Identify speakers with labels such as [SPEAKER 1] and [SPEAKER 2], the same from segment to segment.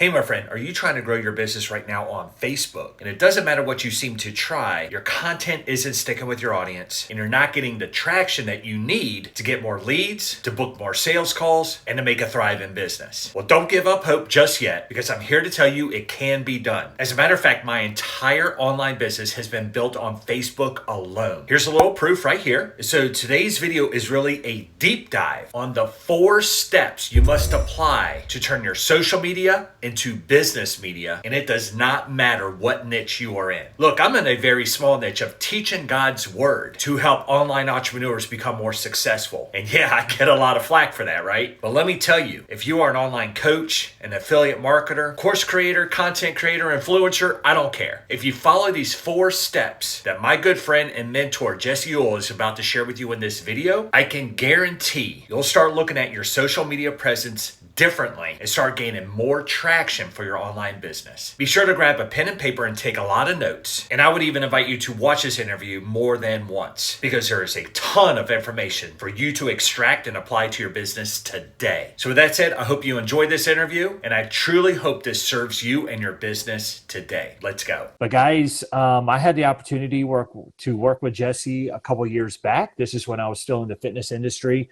[SPEAKER 1] Hey, my friend, are you trying to grow your business right now on Facebook? And it doesn't matter what you seem to try, your content isn't sticking with your audience, and you're not getting the traction that you need to get more leads, to book more sales calls, and to make a thrive in business. Well, don't give up hope just yet, because I'm here to tell you it can be done. As a matter of fact, my entire online business has been built on Facebook alone. Here's a little proof right here. So today's video is really a deep dive on the 4 steps you must apply to turn your social media into business media, and it does not matter what niche you are in. Look, I'm in a very small niche of teaching God's word to help online entrepreneurs become more successful. And yeah, I get a lot of flack for that, right? But let me tell you, if you are an online coach, an affiliate marketer, course creator, content creator, influencer, I don't care. If you follow these 4 steps that my good friend and mentor Jesse Ewell is about to share with you in this video, I can guarantee you'll start looking at your social media presence differently and start gaining more traction for your online business. Be sure to grab a pen and paper and take a lot of notes. And I would even invite you to watch this interview more than once, because there is a ton of information for you to extract and apply to your business today. So with that said, I hope you enjoyed this interview, and I truly hope this serves you and your business today. Let's go. But guys, I had the opportunity to work with Jesse a couple years back. This is when I was still in the fitness industry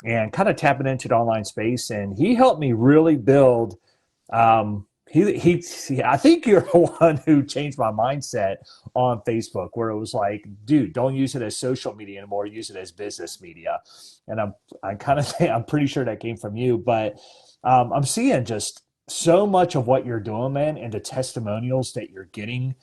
[SPEAKER 1] and kind of tapping into the online space. And he helped me really build. I think you're the one who changed my mindset on Facebook, where it was like, dude, don't use it as social media anymore. Use it as business media. And I'm pretty sure that came from you. But I'm seeing just so much of what you're doing, man, and the testimonials that you're getting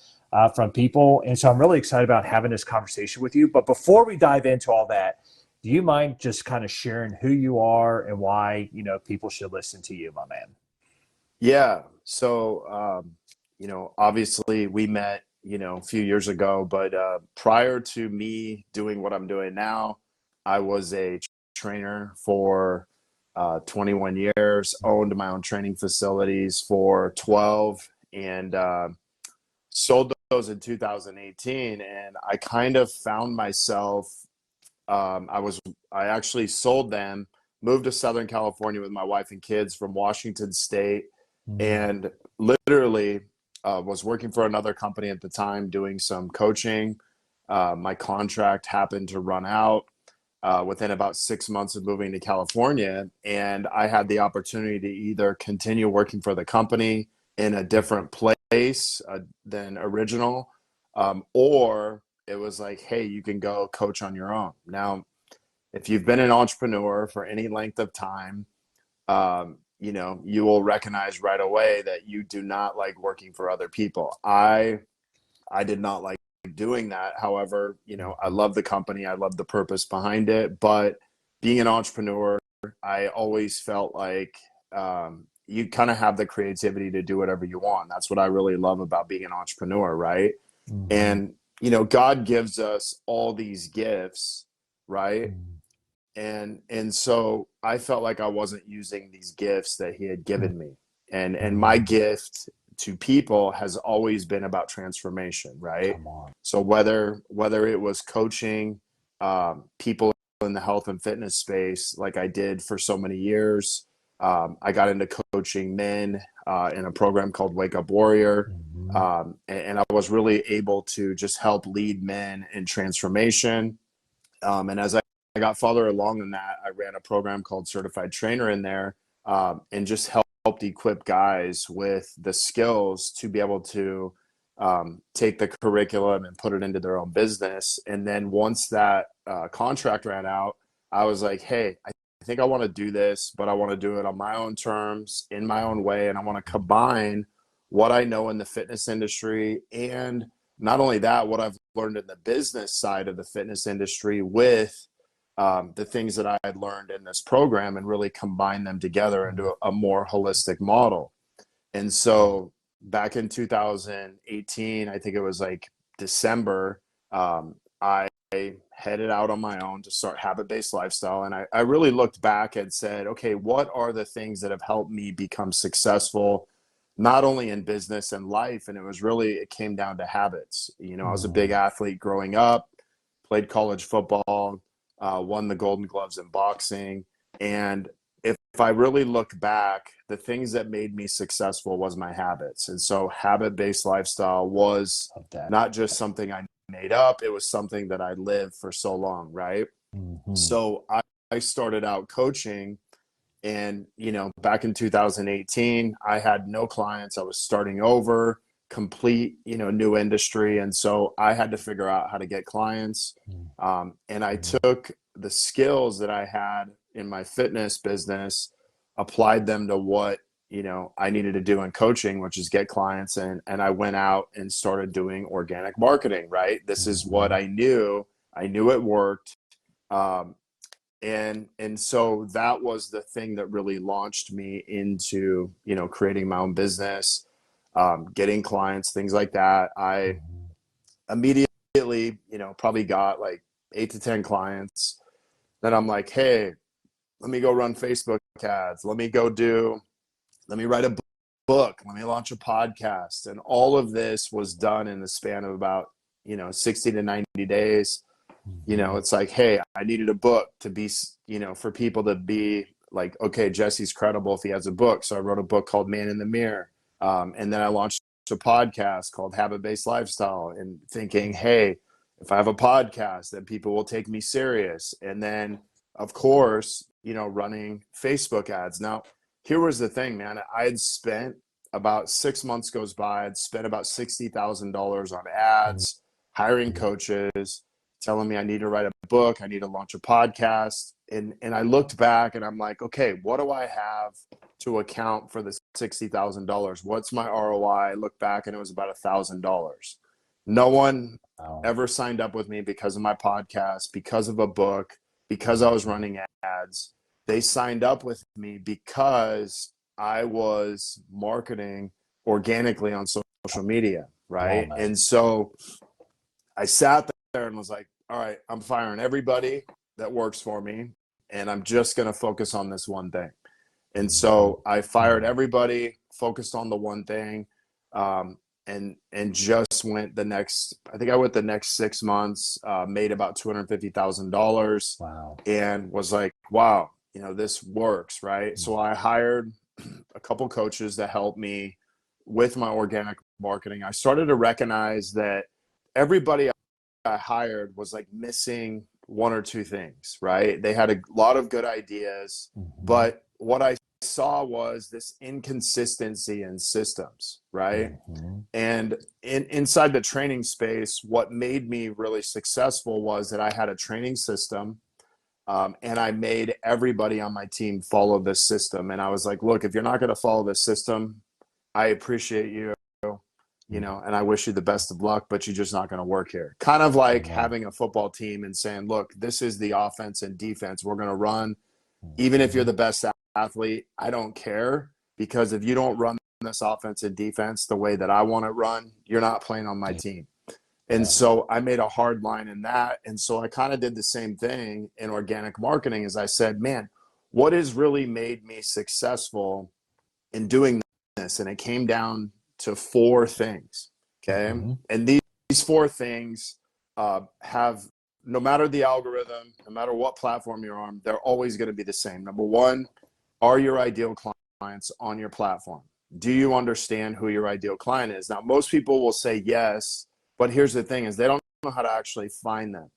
[SPEAKER 1] from people. And so I'm really excited about having this conversation with you. But before we dive into all that, do you mind just kind of sharing who you are and why, people should listen to you, my man?
[SPEAKER 2] Yeah. So, obviously we met, a few years ago, but prior to me doing what I'm doing now, I was a trainer for 21 years, owned my own training facilities for 12, and sold those in 2018. And I kind of found myself, I actually sold them, moved to Southern California with my wife and kids from Washington State, and literally was working for another company at the time doing some coaching. My contract happened to run out within about 6 months of moving to California, and I had the opportunity to either continue working for the company in a different place than original, or it was like, hey, you can go coach on your own. Now, if you've been an entrepreneur for any length of time, you will recognize right away that you do not like working for other people. I did not like doing that. However, I love the company. I love the purpose behind it. But being an entrepreneur, I always felt like you kind of have the creativity to do whatever you want. That's what I really love about being an entrepreneur, right?
[SPEAKER 1] Mm-hmm.
[SPEAKER 2] And, God gives us all these gifts, right? And so I felt like I wasn't using these gifts that he had given me. And my
[SPEAKER 1] Mm-hmm.
[SPEAKER 2] gift to people has always been about transformation, right?
[SPEAKER 1] Come on.
[SPEAKER 2] So whether it was coaching people in the health and fitness space, like I did for so many years, I got into coaching men in a program called Wake Up Warrior.
[SPEAKER 1] Mm-hmm.
[SPEAKER 2] And I was really able to just help lead men in transformation. And as I got farther along in that, I ran a program called Certified Trainer in there, and just helped equip guys with the skills to be able to take the curriculum and put it into their own business. And then once that contract ran out, I was like, hey, I think I want to do this, but I want to do it on my own terms, in my own way. And I want to combine what I know in the fitness industry, and not only that, what I've learned in the business side of the fitness industry with the things that I had learned in this program, and really combine them together into a more holistic model. And so back in 2018, I think it was like December, I headed out on my own to start Habit Based Lifestyle. And I really looked back and said, okay, what are the things that have helped me become successful, not only in business and life? And it came down to habits. I was a big athlete growing up, played college football, won the Golden Gloves in boxing. And if I really look back, the things that made me successful was my habits. And so habit-based lifestyle was
[SPEAKER 3] Love that.
[SPEAKER 2] not just something I made up, it was something that I lived for so long, right?
[SPEAKER 3] Mhm.
[SPEAKER 2] So I started out coaching, and back in 2018, I had no clients. I was starting over, complete, new industry. And so I had to figure out how to get clients. And I took the skills that I had in my fitness business, applied them to what, I needed to do in coaching, which is get clients. And I went out and started doing organic marketing, right? This is what I knew. I knew it worked. And so that was the thing that really launched me into, creating my own business, getting clients, things like that. I immediately, probably got like 8 to 10 clients. Then I'm like, hey, let me go run Facebook ads. Let me write a book. Let me launch a podcast. And all of this was done in the span of about, 60 to 90 days. It's like, hey, I needed a book to be, for people to be like, okay, Jesse's credible if he has a book. So I wrote a book called Man in the Mirror. And then I launched a podcast called Habit-Based Lifestyle, and thinking, hey, if I have a podcast, then people will take me serious. And then, of course, running Facebook ads. Now, here was the thing, man. I had spent about 6 months goes by. I'd spent about $60,000 on ads, hiring coaches, telling me I need to write a book, I need to launch a podcast. And I looked back and I'm like, okay, what do I have to account for the $60,000? What's my ROI? I looked back and it was about $1,000. No one ever signed up with me because of my podcast, because of a book, because I was running ads. They signed up with me because I was marketing organically on social media, right? And so I sat there and was like, all right, I'm firing everybody that works for me, and I'm just going to focus on this one thing. And so I fired everybody, focused on the one thing, and just went the next, I think I went the next 6 months, made about $250,000.
[SPEAKER 3] Wow.
[SPEAKER 2] And was like, wow, this works, right? So I hired a couple coaches to help me with my organic marketing. I started to recognize that everybody I hired was like missing one or two things, right? They had a lot of good ideas, but what I saw was this inconsistency in systems, right? And inside the training space, what made me really successful was that I had a training system, and I made everybody on my team follow this system. And I was like, look, if you're not going to follow this system, I appreciate you, and I wish you the best of luck, but you're just not going to work here. Kind of like having a football team and saying, look, this is the offense and defense we're going to run. Even if you're the best athlete, I don't care, because if you don't run this offense and defense the way that I want it run, you're not playing on my team. And so I made a hard line in that. And so I kind of did the same thing in organic marketing. As I said, man, what has really made me successful in doing this? And it came down to 4 things. Okay. And these 4 things have, no matter the algorithm, no matter what platform you're on, they're always going to be the same. Number 1, are your ideal clients on your platform? Do you understand who your ideal client is? Now, most people will say yes, but here's the thing is they don't know how to actually find them.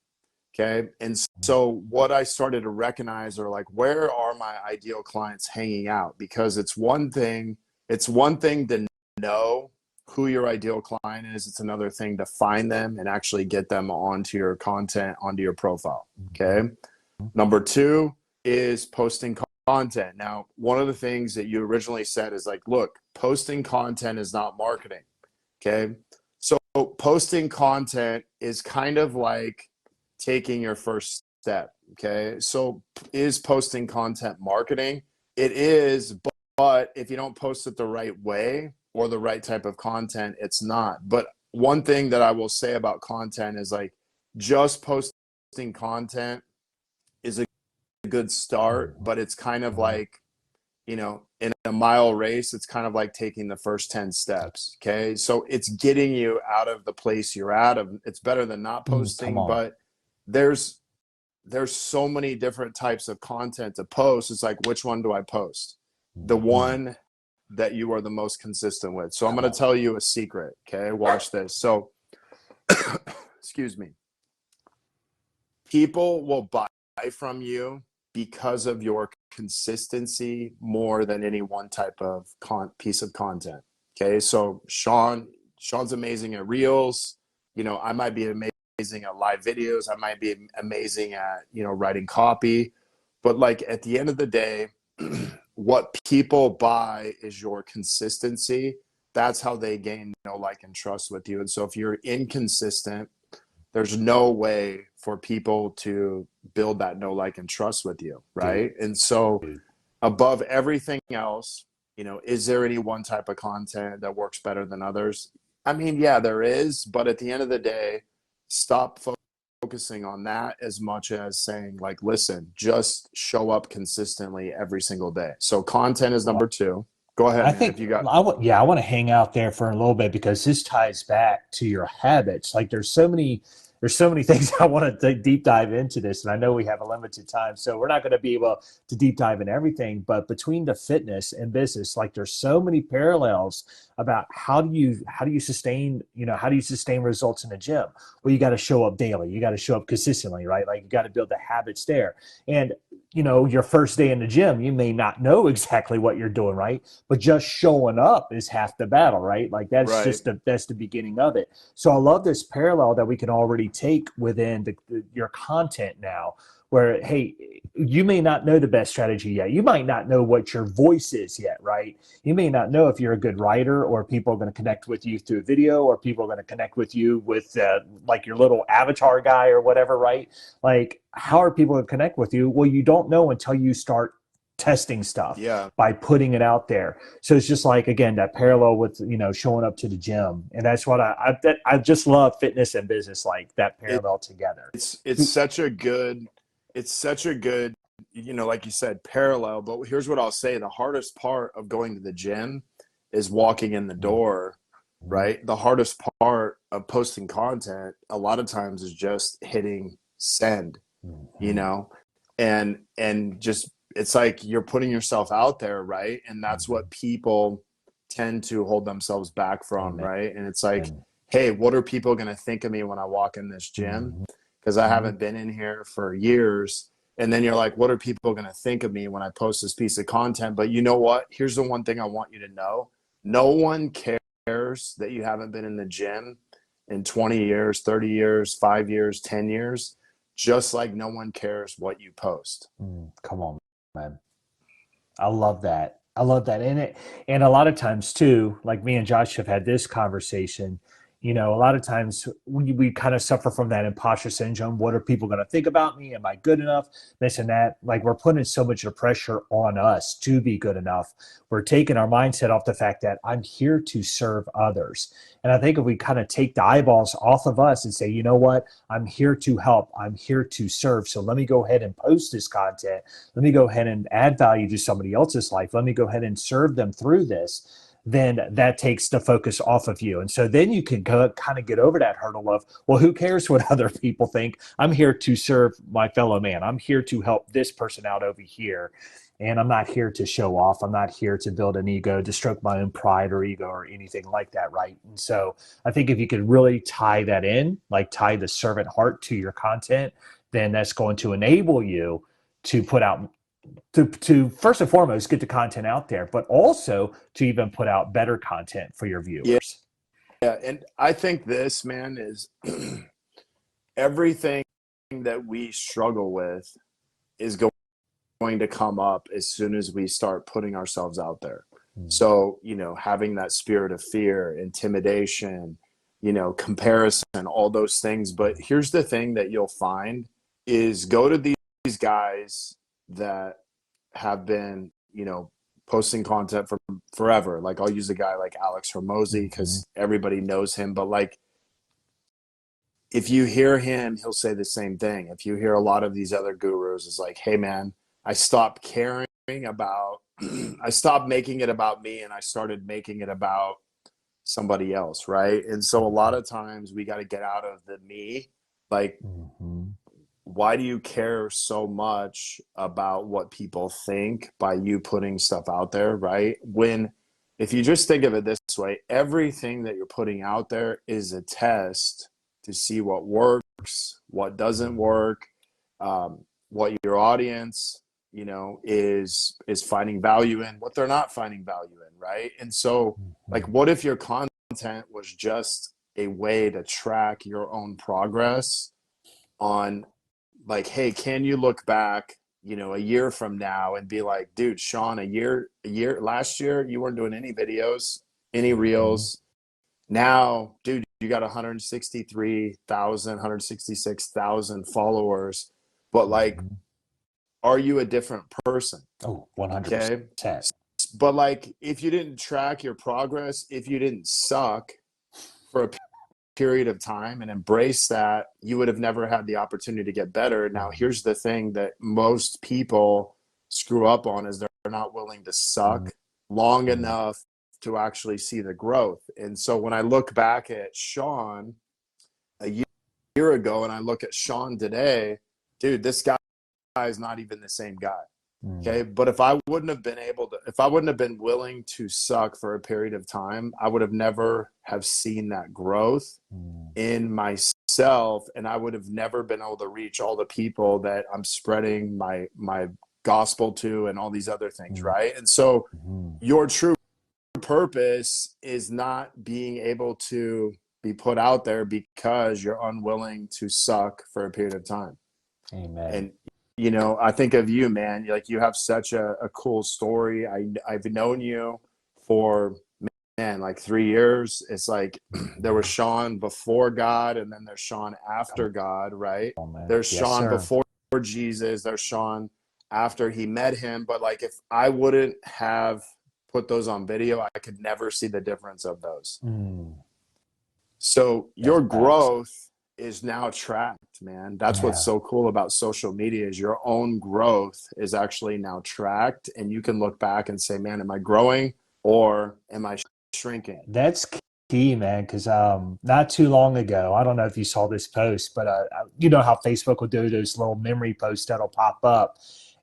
[SPEAKER 2] Okay. And so what I started to recognize are like, where are my ideal clients hanging out? Because it's one thing to know who your ideal client is. It's another thing to find them and actually get them onto your content, onto your profile. Okay. Number 2 is posting content. Now, one of the things that you originally said is like, look, posting content is not marketing. Okay. So posting content is kind of like taking your first step. Okay. So is posting content marketing? It is, but if you don't post it the right way or the right type of content, it's not. But one thing that I will say about content is like, just posting content is a good start, but it's kind of like, in a mile race, it's kind of like taking the first 10 steps. Okay. So it's getting you out of the place you're at. It's better than not posting, but there's there's so many different types of content to post. It's like, which one do I post? The
[SPEAKER 3] Mhm.
[SPEAKER 2] one that you are the most consistent with. So I'm
[SPEAKER 3] Come
[SPEAKER 2] going to
[SPEAKER 3] on.
[SPEAKER 2] tell you a secret. Okay. Watch this. So, excuse me. People will buy from you because of your consistency more than any one type of piece of content. Okay. So Sean's amazing at reels. You know, I might be amazing at live videos. I might be amazing at, you know, writing copy. But like at the end of the day, what people buy is your consistency. That's how they gain know, like, and trust with you. And so if you're inconsistent, there's no way for people to build that know, like, and trust with you, right? And so
[SPEAKER 3] Dude.
[SPEAKER 2] above everything else, you know, is there any one type of content that works better than others? I mean, yeah, there is, but at the end of the day, stop focusing on that as much as saying, like, listen, just show up consistently every single day. So content is number two. Go ahead,
[SPEAKER 3] I
[SPEAKER 2] man.
[SPEAKER 3] think
[SPEAKER 2] If you got,
[SPEAKER 3] I want to hang out there for a little bit because this ties back to your habits. Like there's so many things I want to deep dive into this, and I know we have a limited time, so we're not going to be able to deep dive in everything. But between the fitness and business, like there's so many parallels about how do you sustain how do you sustain results in the gym? Well, you got to show up daily, you got to show up consistently, right? Like you got to build the habits there, and your first day in the gym, you may not know exactly what you're doing, right? But just showing up is half the battle, right? Like
[SPEAKER 2] right.
[SPEAKER 3] that's the beginning of it. So I love this parallel that we can already take within your content now, where hey, you may not know the best strategy yet. You might not know what your voice is yet, right? You may not know if you're a good writer, or people are going to connect with you through video, or people are going to connect with you with like your little avatar guy or whatever, right? Like, how are people going to connect with you? Well, you don't know until you start testing stuff
[SPEAKER 2] Yeah.
[SPEAKER 3] by putting it out there. So it's just like, again, that parallel with showing up to the gym, and that's what I just love fitness and business, like that
[SPEAKER 2] It,
[SPEAKER 3] parallel together.
[SPEAKER 2] it's such a good, it's such a good, you know, like you said, parallel. But here's what I'll say: the hardest part of going to the gym is walking in the door, right? The hardest part of posting content a lot of times is just hitting send, you
[SPEAKER 3] Mhm.
[SPEAKER 2] know, and just it's like you're putting yourself out there, right? And that's
[SPEAKER 3] Mhm.
[SPEAKER 2] what people tend to hold themselves back from,
[SPEAKER 3] Amen.
[SPEAKER 2] right? And it's like,
[SPEAKER 3] Amen.
[SPEAKER 2] hey, what are people going to think of me when I walk in this gym?
[SPEAKER 3] Mhm.
[SPEAKER 2] Because I
[SPEAKER 3] Mhm.
[SPEAKER 2] haven't been in here for years. And then you're like, what are people going to think of me when I post this piece of content? But you know what? Here's the one thing I want you to know: no one cares that you haven't been in the gym in 20 years, 30 years, 5 years, 10 years, just like no one cares what you post.
[SPEAKER 3] Come on, man. I love that. I love that. And a lot of times too, like me and Josh have had this conversation, a lot of times we kind of suffer from that imposter syndrome. What are people going to think about me? Am I good enough? This and that. Like we're putting so much of pressure on us to be good enough. We're taking our mindset off the fact that I'm here to serve others. And I think if we kind of take the eyeballs off of us and say, you know what? I'm here to help. I'm here to serve. So let me go ahead and post this content. Let me go ahead and add value to somebody else's life. Let me go ahead and serve them through this. Then that takes the focus off of you. And so then you can kind of get over that hurdle of, well, who cares what other people think? I'm here to serve my fellow man. I'm here to help this person out over here. And I'm not here to show off. I'm not here to build an ego, to stroke my own pride or ego or anything like that, right? And so I think if you could really tie that in, like tie the servant heart to your content, then that's going to enable you to put out to first and foremost get the content out there, but also to even put out better content for your
[SPEAKER 2] Yeah.
[SPEAKER 3] viewers.
[SPEAKER 2] Yeah. And I think this, man, is everything that we struggle with is going to come up as soon as we start putting ourselves out there.
[SPEAKER 3] Mm.
[SPEAKER 2] So, you know, having that spirit of fear, intimidation, you know, comparison, all those things. But here's the thing that you'll find is go to these guys that have been, you know, posting content for forever. Like I'll use a guy like Alex Hormozy
[SPEAKER 3] Mhm.
[SPEAKER 2] because everybody knows him. But like if you hear him, he'll say the same thing. If you hear a lot of these other gurus, it's like, hey man, I stopped caring about I stopped making it about me and I started making it about somebody else, right? And so a lot of times we got to get out of the me. Like,
[SPEAKER 3] Mhm.
[SPEAKER 2] why do you care so much about what people think by you putting stuff out there, right? When, if you just think of it this way, everything that you're putting out there is a test to see what works, what doesn't work, what your audience, you know, is finding value in, what they're not finding value in, right? And so, like, what if your content was just a way to track your own progress on, like, hey, can you look back, you know, a year from now and be like, dude, Sean, a year last year you weren't doing any videos, any reels. Now, dude, you got 163,000, 166,000 followers, but like, are you a different person?
[SPEAKER 3] Oh, 100%.
[SPEAKER 2] Okay. But like, if you didn't track your progress, if you didn't suck for a period of time and embrace that, you would have never had the opportunity to get better. Now, here's the thing that most people screw up on is they're not willing to suck long enough to actually see the growth. And so when I look back at Sean a year ago and I look at Sean today, dude, this guy is not even the same guy. Okay. But if I wouldn't have been willing to suck for a period of time, I would have never have seen that growth in myself. And I would have never been able to reach all the people that I'm spreading my gospel to and all these other things. Right. And so your true purpose is not being able to be put out there because you're unwilling to suck for a period of time.
[SPEAKER 3] Amen.
[SPEAKER 2] And, you know, I think of you, man, like you have such a cool story. I've known you for, man, like 3 years. It's like there was Sean before God and then there's Sean after God, right?
[SPEAKER 3] Oh,
[SPEAKER 2] there's
[SPEAKER 3] yes,
[SPEAKER 2] Sean
[SPEAKER 3] sir.
[SPEAKER 2] before Jesus, there's Sean after he met him. But like, if I wouldn't have put those on video, I could never see the difference of those. So your growth is now tracked, man. That's what's so cool about social media is your own growth is actually now tracked, and you can look back and say, man, am I growing or am I shrinking?
[SPEAKER 3] That's key, man, because not too long ago, I don't know if you saw this post, but you know how Facebook will do those little memory posts that'll pop up.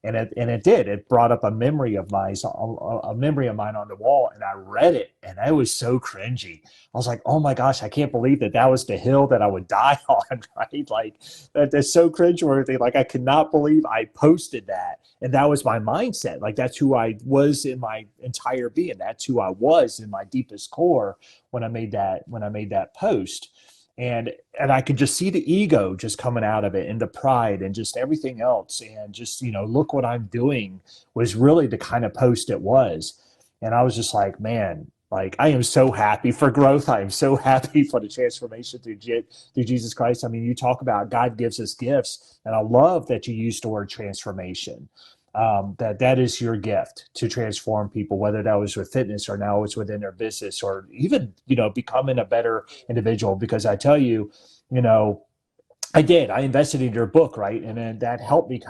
[SPEAKER 3] And it brought up a memory of mine on the wall, and I read it, and I was so cringy. I was like, oh my gosh, I can't believe that was the hill that I would die on, right? Like that's so cringeworthy. Like I could not believe I posted that, and that was my mindset. Like that's who I was in my entire being. That's who I was in my deepest core when I made that post. And I could just see the ego just coming out of it and the pride and just everything else. And just, you know, look what I'm doing was really the kind of post it was. And I was just like, man, like I am so happy for growth. I am so happy for the transformation through Jesus Christ. I mean, you talk about God gives us gifts, and I love that you used the word transformation. That is your gift to transform people, whether that was with fitness or now it's within their business or even, you know, becoming a better individual. Because I tell you, you know, I invested in your book, right? And then that helped me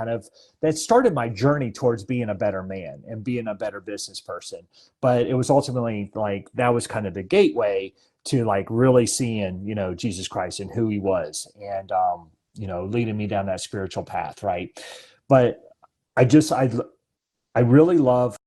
[SPEAKER 3] that started my journey towards being a better man and being a better business person. But it was ultimately like, that was kind of the gateway to like really seeing, you know, Jesus Christ and who he was and, you know, leading me down that spiritual path. Right. But I really love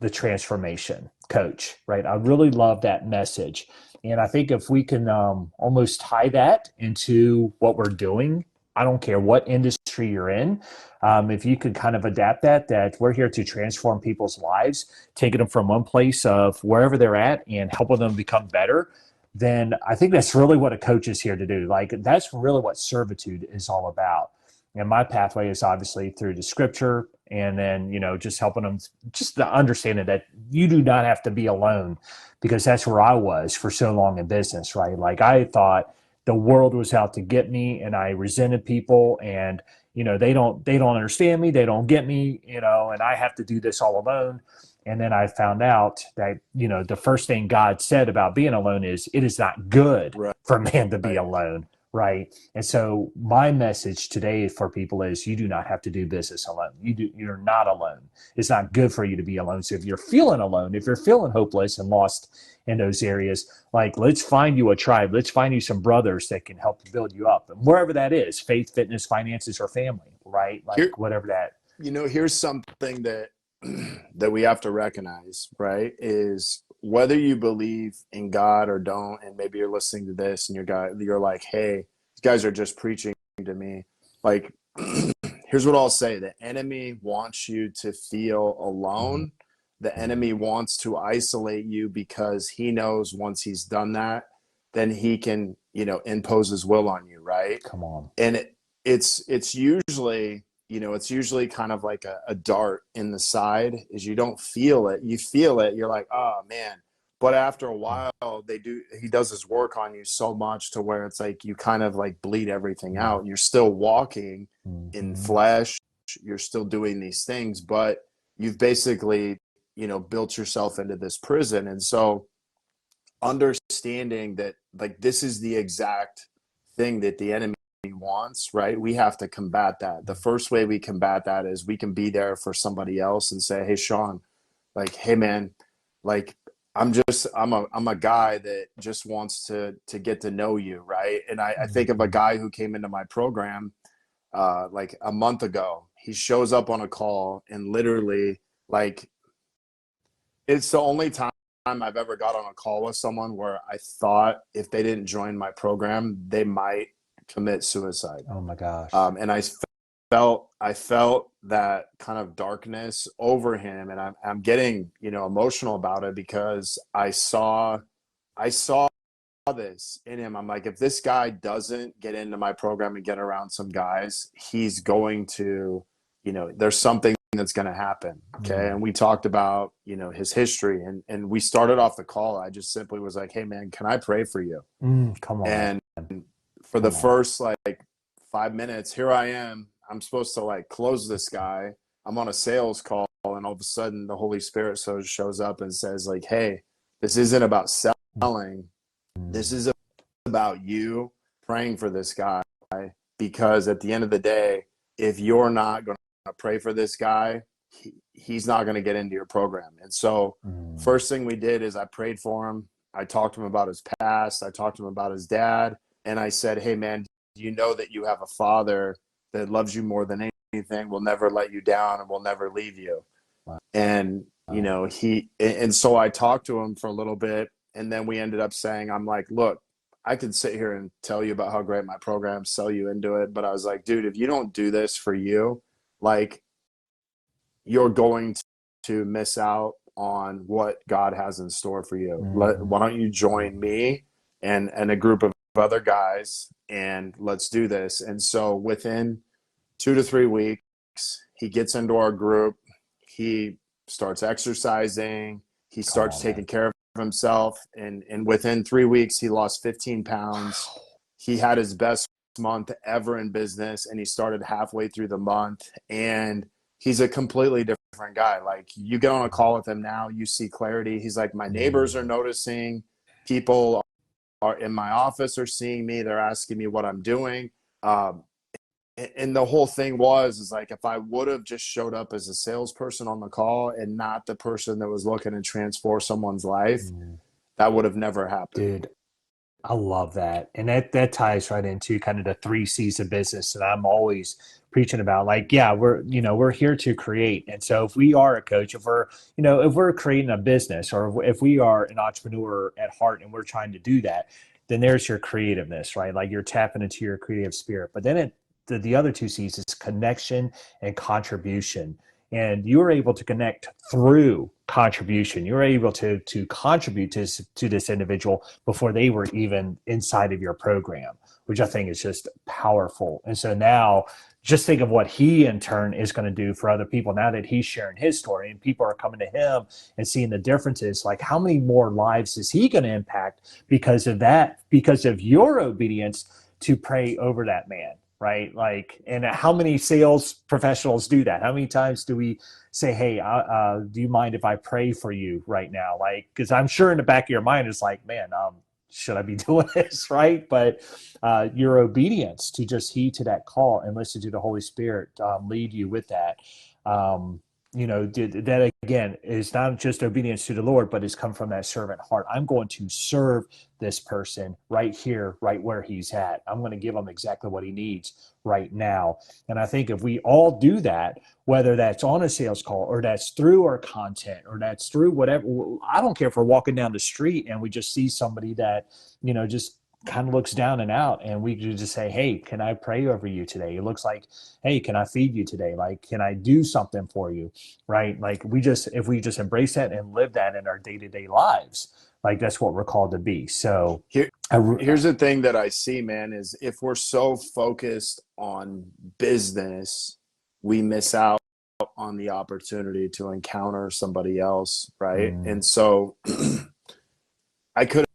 [SPEAKER 3] the transformation coach, right? I really love that message. And I think if we can almost tie that into what we're doing, I don't care what industry you're in, if you could kind of adapt that we're here to transform people's lives, taking them from one place of wherever they're at and helping them become better, then I think that's really what a coach is here to do. Like that's really what servitude is all about. And my pathway is obviously through the scripture and then, you know, just helping them just the understanding that you do not have to be alone, because that's where I was for so long in business, right? Like I thought the world was out to get me and I resented people and, you know, they don't understand me. They don't get me, you know, and I have to do this all alone. And then I found out that, you know, the first thing God said about being alone is it is not good for man to be alone. right? And so my message today for people is you do not have to do business alone. You're not alone. It's not good for you to be alone. So if you're feeling alone, if you're feeling hopeless and lost in those areas, like let's find you a tribe. Let's find you some brothers that can help build you up. And wherever that is, faith, fitness, finances, or family, right?
[SPEAKER 2] Here,
[SPEAKER 3] Like whatever that.
[SPEAKER 2] here's something that that we have to recognize, right? Is whether you believe in God or don't, and maybe you're listening to this and you're like, hey, these guys are just preaching to me. Like, here's what I'll say: the enemy wants you to feel alone. The enemy wants to isolate you because he knows once he's done that, then he can, impose his will on you, right?
[SPEAKER 3] Come on.
[SPEAKER 2] And it's usually, it's usually kind of like a dart in the side. Is you don't feel it, you feel it, you're like, oh man. But after a while, he does his work on you so much to where it's like you kind of like bleed everything out. You're still walking in flesh, you're still doing these things, but you've basically, built yourself into this prison. And so understanding that like this is the exact thing that the enemy wants, right? We have to combat that. The first way we combat that is we can be there for somebody else and say, hey, Sean, like, hey man, like I'm a guy that just wants to get to know you, right? And I think of a guy who came into my program like a month ago. He shows up on a call and literally like it's the only time I've ever got on a call with someone where I thought if they didn't join my program, they might commit suicide.
[SPEAKER 3] Oh my gosh.
[SPEAKER 2] And I felt that kind of darkness over him, and I'm getting, emotional about it because I saw this in him. I'm like, if this guy doesn't get into my program and get around some guys, he's going to, there's something that's going to happen. Okay. And we talked about, his history, and we started off the call. I just simply was like, hey man, can I pray for you?
[SPEAKER 3] Come on.
[SPEAKER 2] And for the first like 5 minutes, here I am. I'm supposed to like close this guy. I'm on a sales call, and all of a sudden the Holy Spirit shows up and says like, hey, this isn't about selling. This is about you praying for this guy, because at the end of the day, if you're not going to pray for this guy, he's not going to get into your program. And so first thing we did is I prayed for him. I talked to him about his past. I talked to him about his dad. And I said, hey man, you know that you have a father that loves you more than anything, will never let you down, and will never leave you. Wow. And, and so I talked to him for a little bit, and then we ended up saying, I'm like, look, I could sit here and tell you about how great my program, sell you into it. But I was like, dude, if you don't do this for you, like you're going to miss out on what God has in store for you. Why don't you join me and a group of other guys, and let's do this. And so within 2 to 3 weeks, he gets into our group. He starts exercising. He starts taking care of himself. And within 3 weeks, he lost 15 pounds. He had his best month ever in business, and he started halfway through the month. And he's a completely different guy. Like, you get on a call with him now, you see clarity. He's like, my neighbors are noticing. People are in my office are seeing me. They're asking me what I'm doing. And the whole thing is like, if I would have just showed up as a salesperson on the call and not the person that was looking to transform someone's life, that would have never happened.
[SPEAKER 3] Dude, I love that. And that ties right into kind of the 3 C's of business that I'm always preaching about. Like, yeah, we're here to create. And so if we are a coach, if we're creating a business, or if we are an entrepreneur at heart and we're trying to do that, then there's your creativeness, right? Like you're tapping into your creative spirit. But then the other 2 C's is connection and contribution. And you were able to connect through contribution. You were able to contribute to this individual before they were even inside of your program, which I think is just powerful. And so now just think of what he in turn is going to do for other people now that he's sharing his story and people are coming to him and seeing the differences. Like, how many more lives is he going to impact because of that, because of your obedience to pray over that man? Right? Like, and how many sales professionals do that? How many times do we say, hey, do you mind if I pray for you right now? Like, because I'm sure in the back of your mind, it's like, man, should I be doing this, right? But your obedience to just heed to that call and listen to the Holy Spirit lead you with that. That again is not just obedience to the Lord, but it's come from that servant heart. I'm going to serve this person right here, right where he's at. I'm going to give him exactly what he needs right now. And I think if we all do that, whether that's on a sales call or that's through our content or that's through whatever, I don't care if we're walking down the street and we just see somebody that, just kind of looks down and out, and we could just say, hey, can I pray over you today? It looks like, hey, can I feed you today? Like, can I do something for you? Right? Like if we just embrace that and live that in our day-to-day lives, like that's what we're called to be. So
[SPEAKER 2] here's the thing that I see, man, is if we're so focused on business, we miss out on the opportunity to encounter somebody else. Right. And so I could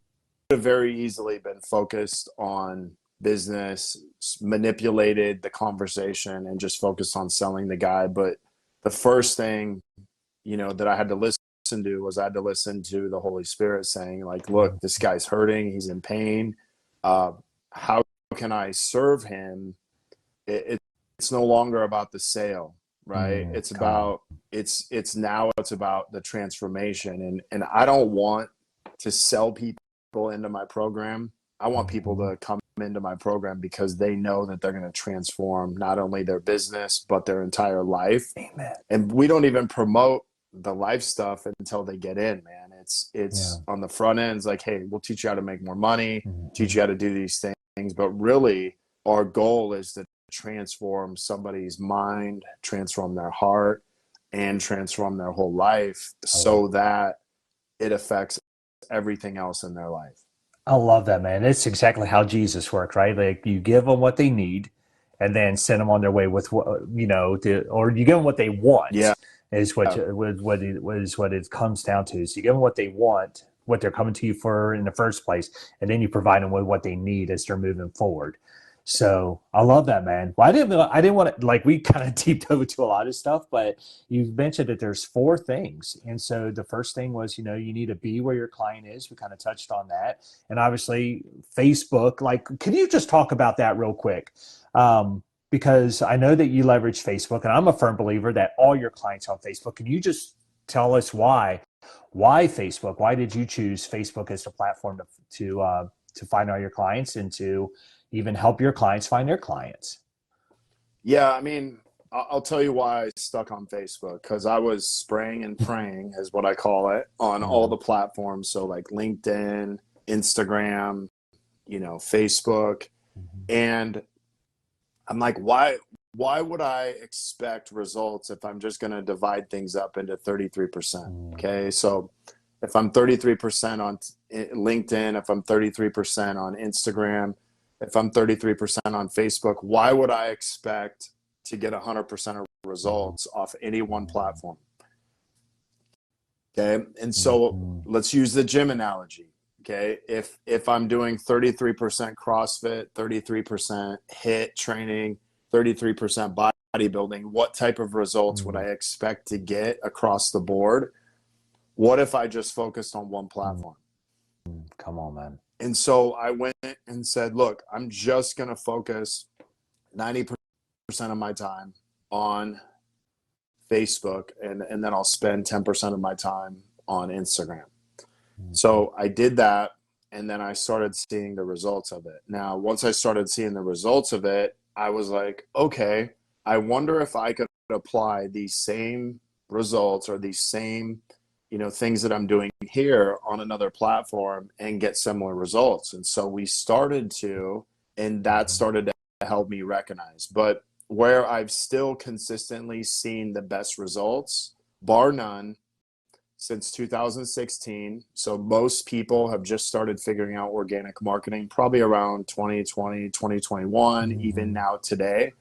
[SPEAKER 2] have very easily been focused on business, manipulated the conversation and just focused on selling the guy. But the first thing, that I had to listen to was I had to listen to the Holy Spirit saying, like, look, this guy's hurting. He's in pain. How can I serve him? It's no longer about the sale, right? It's about the transformation. And I don't want to sell people into my program. I want people to come into my program because they know that they're going to transform not only their business, but their entire life.
[SPEAKER 3] Amen.
[SPEAKER 2] And we don't even promote the life stuff until they get in, man. It's on the front end. It's like, hey, we'll teach you how to make more money, teach you how to do these things. But really our goal is to transform somebody's mind, transform their heart, and transform their whole life so that it affects everything else in their life.
[SPEAKER 3] I love that, man. It's exactly how Jesus worked, right? Like you give them what they need and then send them on their way with what, or you give them what they want.
[SPEAKER 2] Yeah.
[SPEAKER 3] Is what it comes down to. So you give them what they want, what they're coming to you for in the first place, and then you provide them with what they need as they're moving forward. So I love that, man. Well, I didn't want to, like, we kind of deep dove into a lot of stuff, but you mentioned that there's 4 things. And so the first thing was, you need to be where your client is. We kind of touched on that. And obviously Facebook, like, can you just talk about that real quick? Because I know that you leverage Facebook, and I'm a firm believer that all your clients are on Facebook. Can you just tell us why Facebook? Why did you choose Facebook as the platform to find all your clients and to even help your clients find their clients?
[SPEAKER 2] Yeah, I mean, I'll tell you why I stuck on Facebook, because I was spraying and praying, is what I call it, on all the platforms. So like LinkedIn, Instagram, Facebook. And I'm like, why would I expect results if I'm just going to divide things up into 33%? Okay. So if I'm 33% on LinkedIn, if I'm 33% on Instagram, if I'm 33% on Facebook, why would I expect to get 100% of results off any one platform? Okay. And so let's use the gym analogy. Okay. If I'm doing 33% CrossFit, 33% HIIT training, 33% bodybuilding, what type of results would I expect to get across the board? What if I just focused on one platform?
[SPEAKER 3] Come on, man.
[SPEAKER 2] And so I went and said, look, I'm just going to focus 90% of my time on Facebook, and then I'll spend 10% of my time on Instagram. So I did that, and then I started seeing the results of it. Now, once I started seeing the results of it, I was like, okay, I wonder if I could apply these same results or these same things that I'm doing here on another platform and get similar results. And so we started to, and that started to help me recognize. But where I've still consistently seen the best results, bar none, since 2016. So most people have just started figuring out organic marketing probably around 2020, 2021, even now today.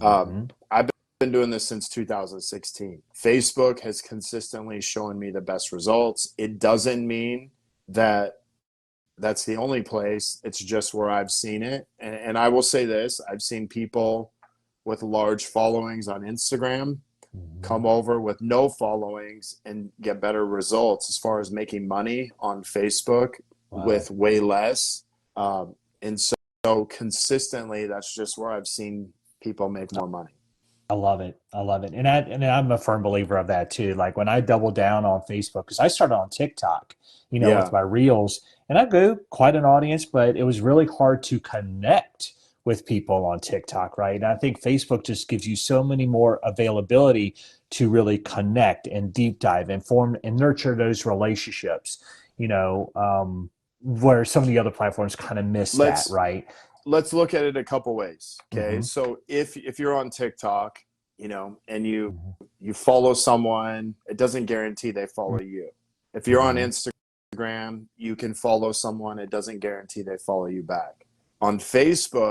[SPEAKER 2] I've been doing this since 2016. Facebook has consistently shown me the best results. It doesn't mean that that's the only place. It's just where I've seen it. And I will say this, I've seen people with large followings on Instagram come over with no followings and get better results as far as making money on Facebook
[SPEAKER 3] Wow.
[SPEAKER 2] with way less. And so consistently, that's just where I've seen people make more money.
[SPEAKER 3] I love it. I love it. And I'm a firm believer of that too. Like when I double down on Facebook, because I started on TikTok, with
[SPEAKER 2] Yeah.
[SPEAKER 3] my reels, and I grew quite an audience, but it was really hard to connect with people on TikTok, right? And I think Facebook just gives you so many more availability to really connect and deep dive and form and nurture those relationships, where some of the other platforms kind of miss that,
[SPEAKER 2] Let's
[SPEAKER 3] right?
[SPEAKER 2] let's look at it a couple ways. Okay.
[SPEAKER 3] Mm-hmm.
[SPEAKER 2] So if you're on TikTok, and
[SPEAKER 3] Mm-hmm.
[SPEAKER 2] you follow someone, it doesn't guarantee they follow you. If you're on
[SPEAKER 3] Mm-hmm.
[SPEAKER 2] Instagram, you can follow someone, it doesn't guarantee they follow you back. On Facebook,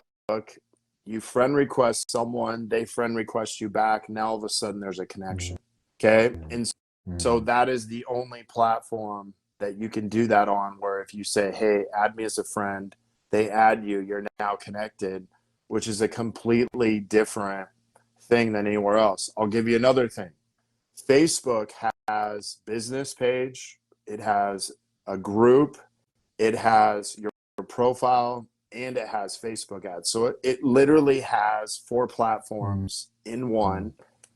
[SPEAKER 2] you friend request someone, they friend request you back. Now all of a sudden there's a connection. Okay. And so
[SPEAKER 3] Mm-hmm.
[SPEAKER 2] that is the only platform that you can do that on, where if you say, hey, add me as a friend, they add you, you're now connected, which is a completely different thing than anywhere else. I'll give you another thing. Facebook has business page, it has a group, it has your profile, and it has Facebook ads. So it literally has 4 platforms in one.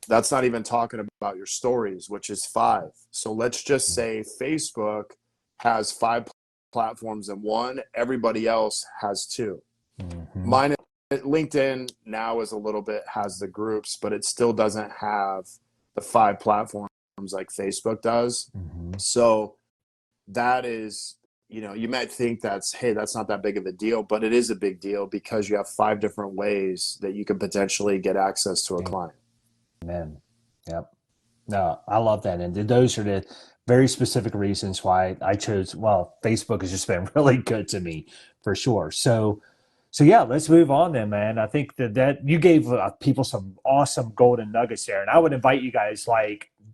[SPEAKER 2] That's not even talking about your stories, which is 5. So let's just say Facebook has 5 platforms in one. Everybody else has 2.
[SPEAKER 3] Mm-hmm.
[SPEAKER 2] Mine, LinkedIn now is a little bit, has the groups, but it still doesn't have the 5 platforms like Facebook does.
[SPEAKER 3] Mm-hmm.
[SPEAKER 2] So that is, you might think that's not that big of a deal, but it is a big deal because you have 5 different ways that you can potentially get access to a client.
[SPEAKER 3] Amen. Yep. No, I love that. And those are the very specific reasons why I chose, Facebook has just been really good to me for sure. So yeah, let's move on then, man. I think that you gave people some awesome golden nuggets there. And I would invite you guys,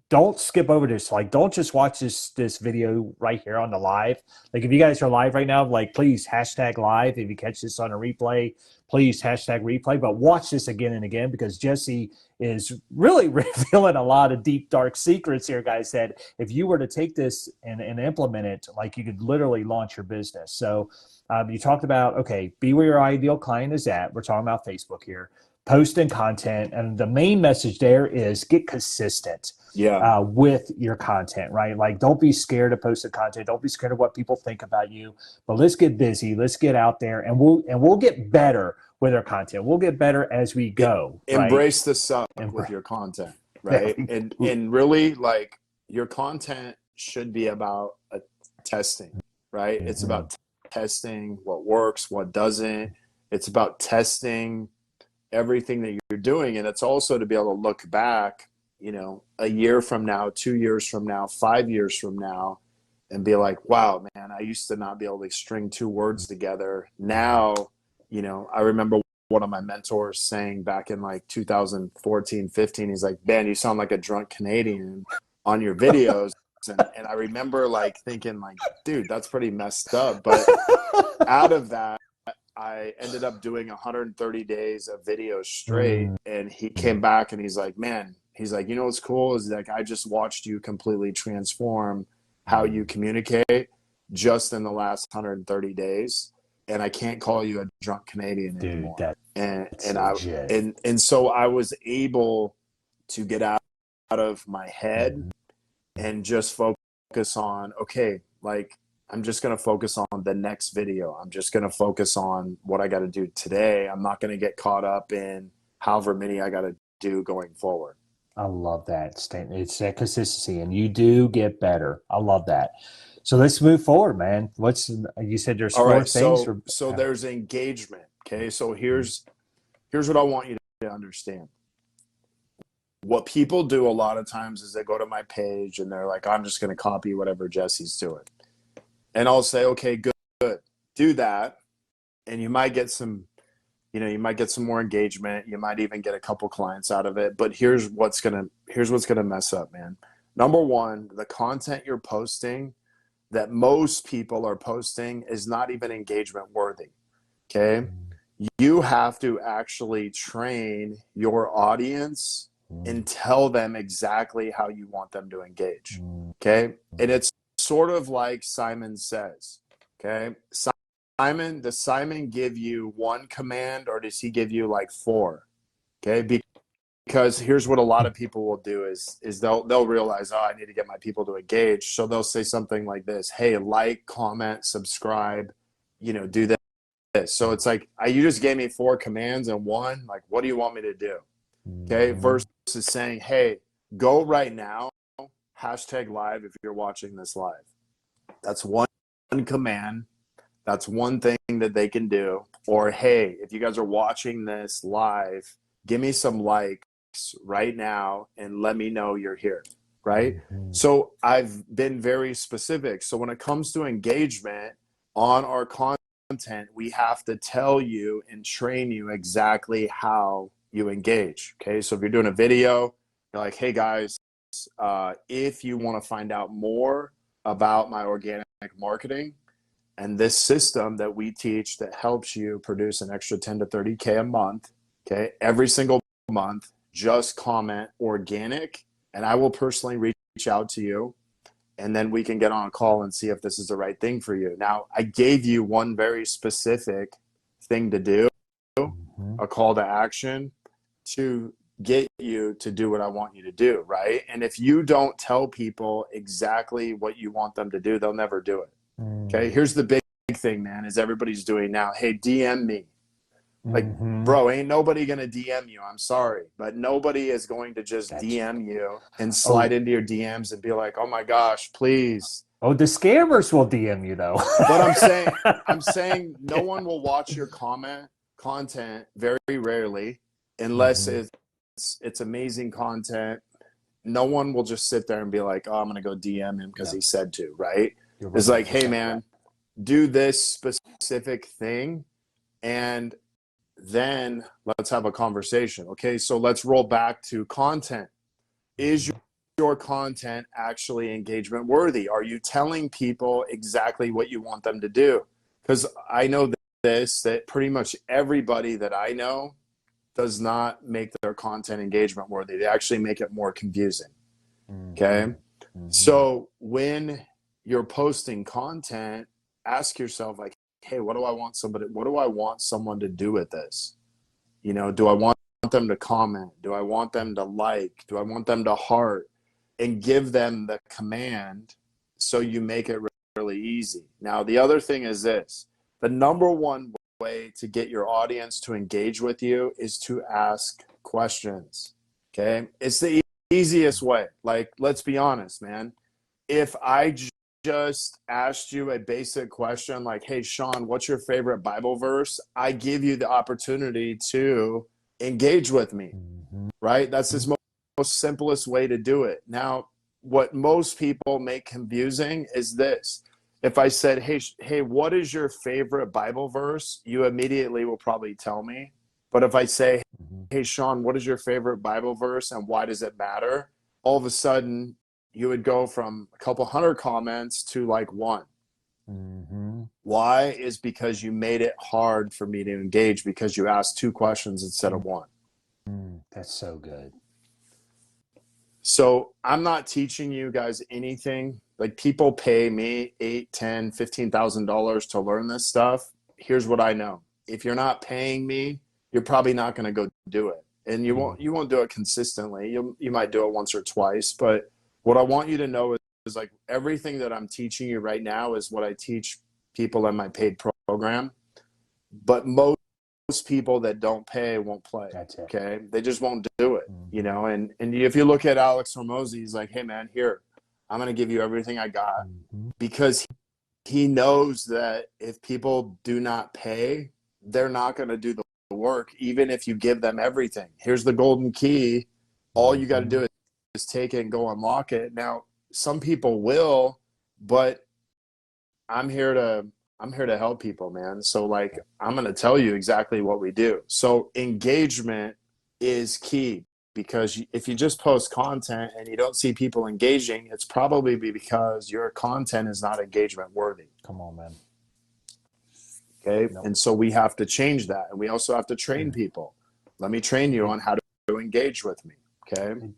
[SPEAKER 3] don't skip over this. Don't just watch this video right here on the live. If you guys are live right now, please hashtag live. If you catch this on a replay, please hashtag replay. But watch this again and again, because Jesse is really revealing a lot of deep, dark secrets here, guys, that if you were to take this and implement it, you could literally launch your business. So you talked about, okay, be where your ideal client is at. We're talking about Facebook here. Posting content. And the main message there is get consistent with your content, right? Don't be scared to post the content. Don't be scared of what people think about you. But let's get busy. Let's get out there, and we'll get better with our content. We'll get better as we go.
[SPEAKER 2] Embrace the suck with your content, right? And really, your content should be about testing, right? It's about testing what works, what doesn't. It's about testing everything that you're doing. And it's also to be able to look back, a year from now, 2 years from now, 5 years from now, and be like, wow, man, I used to not be able to string 2 words together. Now, I remember one of my mentors saying back in 2014, 15, he's like, Ben, you sound like a drunk Canadian on your videos. And I remember thinking dude, that's pretty messed up. But out of that, I ended up doing 130 days of videos straight. And he came back and he's like, man, what's cool is I just watched you completely transform how you communicate just in the last 130 days. And I can't call you a drunk Canadian anymore. And so I was able to get out of my head and just focus on, okay, I'm just going to focus on the next video. I'm just going to focus on what I got to do today. I'm not going to get caught up in however many I got to do going forward.
[SPEAKER 3] I love that statement. It's that consistency, and you do get better. I love that. So let's move forward, man. You said there's 4 things.
[SPEAKER 2] So there's engagement. Okay. So here's what I want you to understand. What people do a lot of times is they go to my page and they're like, I'm just going to copy whatever Jesse's doing. And I'll say, okay, good. Do that. And you might get some more engagement. You might even get a couple clients out of it. But here's what's gonna mess up, man. Number one, the content you're posting that most people are posting is not even engagement worthy. Okay. You have to actually train your audience and tell them exactly how you want them to engage. Okay. And it's sort of like Simon Says. Okay. Simon, does Simon give you one command or does he give you like four? Okay. Because here's what a lot of people will do is they'll realize, oh, I need to get my people to engage. So they'll say something like this: hey, like, comment, subscribe, do this. So it's like, you just gave me four commands and one, like, what do you want me to do? Okay. Versus saying, hey, go right now, #live if you're watching this live. That's one command. That's one thing that they can do. Or, hey, if you guys are watching this live, give me some likes right now and let me know you're here, right? So I've been very specific. So when it comes to engagement on our content, we have to tell you and train you exactly how you engage. Okay. So if you're doing a video, you're like, hey guys, if you want to find out more about my organic marketing and this system that we teach that helps you produce an extra 10 to 30K a month, okay, every single month, just comment organic and I will personally reach out to you and then we can get on a call and see if this is the right thing for you. Now, I gave you one very specific thing to do, a call to action to get you to do what I want you to do, right? And if you don't tell people exactly what you want them to do, they'll never do it. Okay, here's the big thing, man, is everybody's doing now. Hey, DM me. Like, bro, ain't nobody going to DM you. I'm sorry. But nobody is going to just DM you and slide into your DMs and be like, oh my gosh, please.
[SPEAKER 3] Oh, the scammers will DM you though.
[SPEAKER 2] But I'm saying no one will watch your content very rarely unless it's amazing content. No one will just sit there and be like, oh, I'm going to go DM him because he said to, right? It's like, hey, man, do this specific thing and then let's have a conversation. Okay, so let's roll back to content. Is your content actually engagement worthy? Are you telling people exactly what you want them to do? Because I know that pretty much everybody that I know does not make their content engagement worthy. They actually make it more confusing. Okay, so when you're posting content, ask yourself like, hey, what do I want someone to do with this? Do I want them to comment? Do I want them to like? Do I want them to heart? And give them the command so you make it really easy. Now, the other thing is this: the number one way to get your audience to engage with you is to ask questions. Okay, it's the easiest way. Like, let's be honest, man. If I just asked you a basic question like, hey, Sean, what's your favorite Bible verse? I give you the opportunity to engage with me, right? That's the most simplest way to do it. Now, what most people make confusing is this. If I said, hey, what is your favorite Bible verse? You immediately will probably tell me. But if I say, hey, Sean, what is your favorite Bible verse and why does it matter? All of a sudden, you would go from a couple hundred comments to like one. Why? Is because you made it hard for me to engage because you asked two questions instead of one.
[SPEAKER 3] That's so good.
[SPEAKER 2] So I'm not teaching you guys anything. Like, people pay me $8,000, $10,000, $15,000 to learn this stuff. Here's what I know. If you're not paying me, you're probably not going to go do it. And you won't do it consistently. You might do it once or twice, but what I want you to know is like everything that I'm teaching you right now is what I teach people in my paid program. But most people that don't pay won't play. Okay, they just won't do it. And if you look at Alex Hormozi, he's like, hey man, here, I'm gonna give you everything I got, because he knows that if people do not pay, they're not gonna do the work, even if you give them everything. Here's the golden key. All you got to do is take it and go unlock it. Now, some people will, but I'm here to help people, man. So like, I'm going to tell you exactly what we do. So engagement is key, because if you just post content and you don't see people engaging, it's probably because your content is not engagement worthy.
[SPEAKER 3] Come on, man.
[SPEAKER 2] Okay. Nope. And so we have to change that. And we also have to train people. Let me train you on how to engage with me. Okay.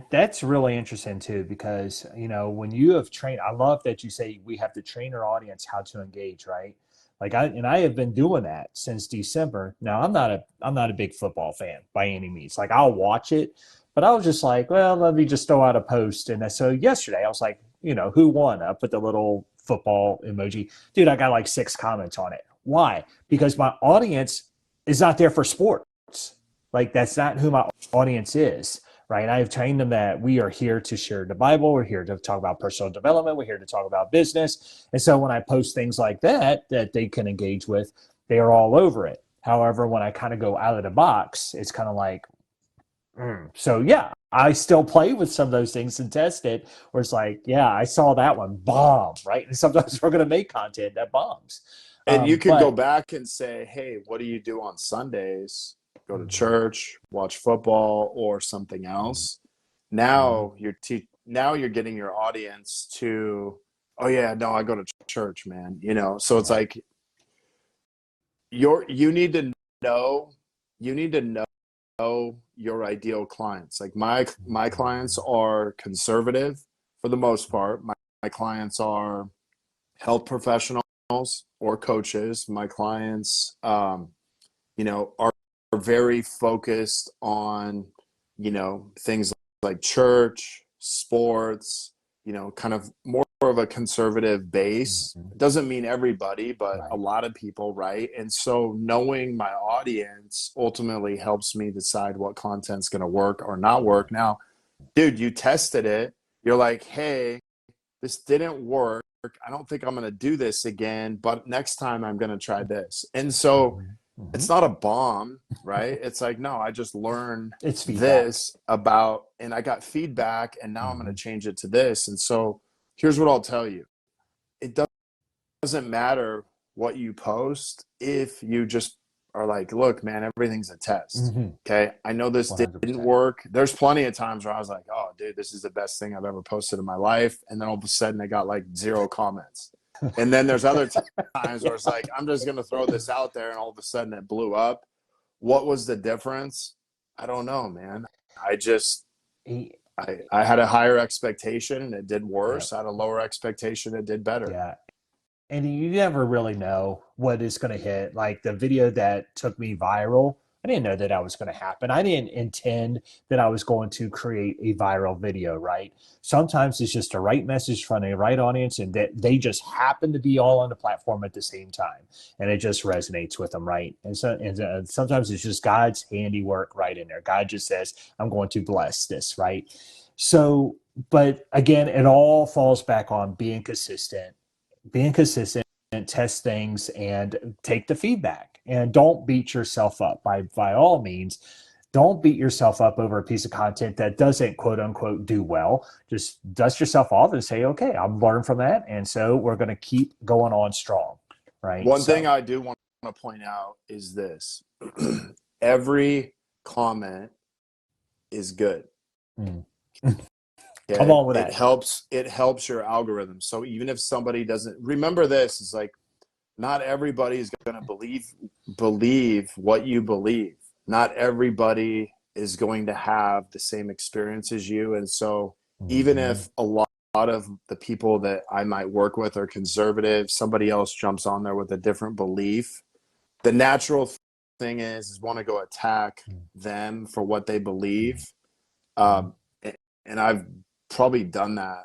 [SPEAKER 3] That's really interesting too, because when you have trained, I love that you say we have to train our audience how to engage, right? Like I have been doing that since December. Now I'm not a big football fan by any means. Like I'll watch it, but I was just like, well, let me just throw out a post. And so yesterday I was like, who won? I put the little football emoji. Dude, I got like 6 comments on it. Why? Because my audience is not there for sports. Like that's not who my audience is, right? I have trained them that we are here to share the Bible. We're here to talk about personal development. We're here to talk about business. And so when I post things like that they can engage with, they are all over it. However, when I kind of go out of the box, it's kind of like, So yeah, I still play with some of those things and test it. Where it's like, yeah, I saw that one bomb, right? And sometimes we're going to make content that bombs.
[SPEAKER 2] And you could go
[SPEAKER 3] But
[SPEAKER 2] back and say, hey, what do you do on Sundays? Go to church, watch football, or something else. Now you're getting your audience to, oh yeah, no, I go to church, man. So it's like you need to know your ideal clients. Like my clients are conservative for the most part. My clients are health professionals or coaches. My clients, are very focused on, things like church, sports, kind of more of a conservative base. It doesn't mean everybody, but a lot of people, right? And so knowing my audience ultimately helps me decide what content's going to work or not work. Now, dude, you tested it. You're like, hey, this didn't work. I don't think I'm going to do this again, but next time I'm going to try this. And so it's not a bomb, right? It's like, no, I just learned
[SPEAKER 3] it's feedback.
[SPEAKER 2] this about, and I got feedback, and now I'm going to change it to this. And so here's what I'll tell you. It doesn't matter what you post if you just are like, look, man, everything's a test. Okay. I know this
[SPEAKER 3] 100%.
[SPEAKER 2] didn't work. There's plenty of times where I was like, oh, dude, this is the best thing I've ever posted in my life. And then all of a sudden I got like 0 comments. And then there's other times where it's like, I'm just going to throw this out there, and all of a sudden it blew up. What was the difference? I don't know, man. I had a higher expectation and it did worse. I had a lower expectation, it did better.
[SPEAKER 3] Yeah. And you never really know what is going to hit. Like the video that took me viral, I didn't know that was going to happen. I didn't intend that I was going to create a viral video, right? Sometimes it's just the right message from the right audience, and that they just happen to be all on the platform at the same time, and it just resonates with them, right? And sometimes it's just God's handiwork right in there. God just says, I'm going to bless this, right? So, but again, it all falls back on being consistent, test things, and take the feedback, and don't beat yourself up. By all means, don't beat yourself up over a piece of content that doesn't quote unquote do well. Just dust yourself off and say, okay, I'm learning from that, and so we're going to keep going on strong, right?
[SPEAKER 2] One thing I do want to point out is this. Every comment is good. Okay?
[SPEAKER 3] Come on with that.
[SPEAKER 2] It helps your algorithm. So even if somebody doesn't remember this, it's like, not everybody is going to believe what you believe. Not everybody is going to have the same experience as you. And so even if a lot of the people that I might work with are conservative, somebody else jumps on there with a different belief, the natural thing is want to go attack them for what they believe. And I've probably done that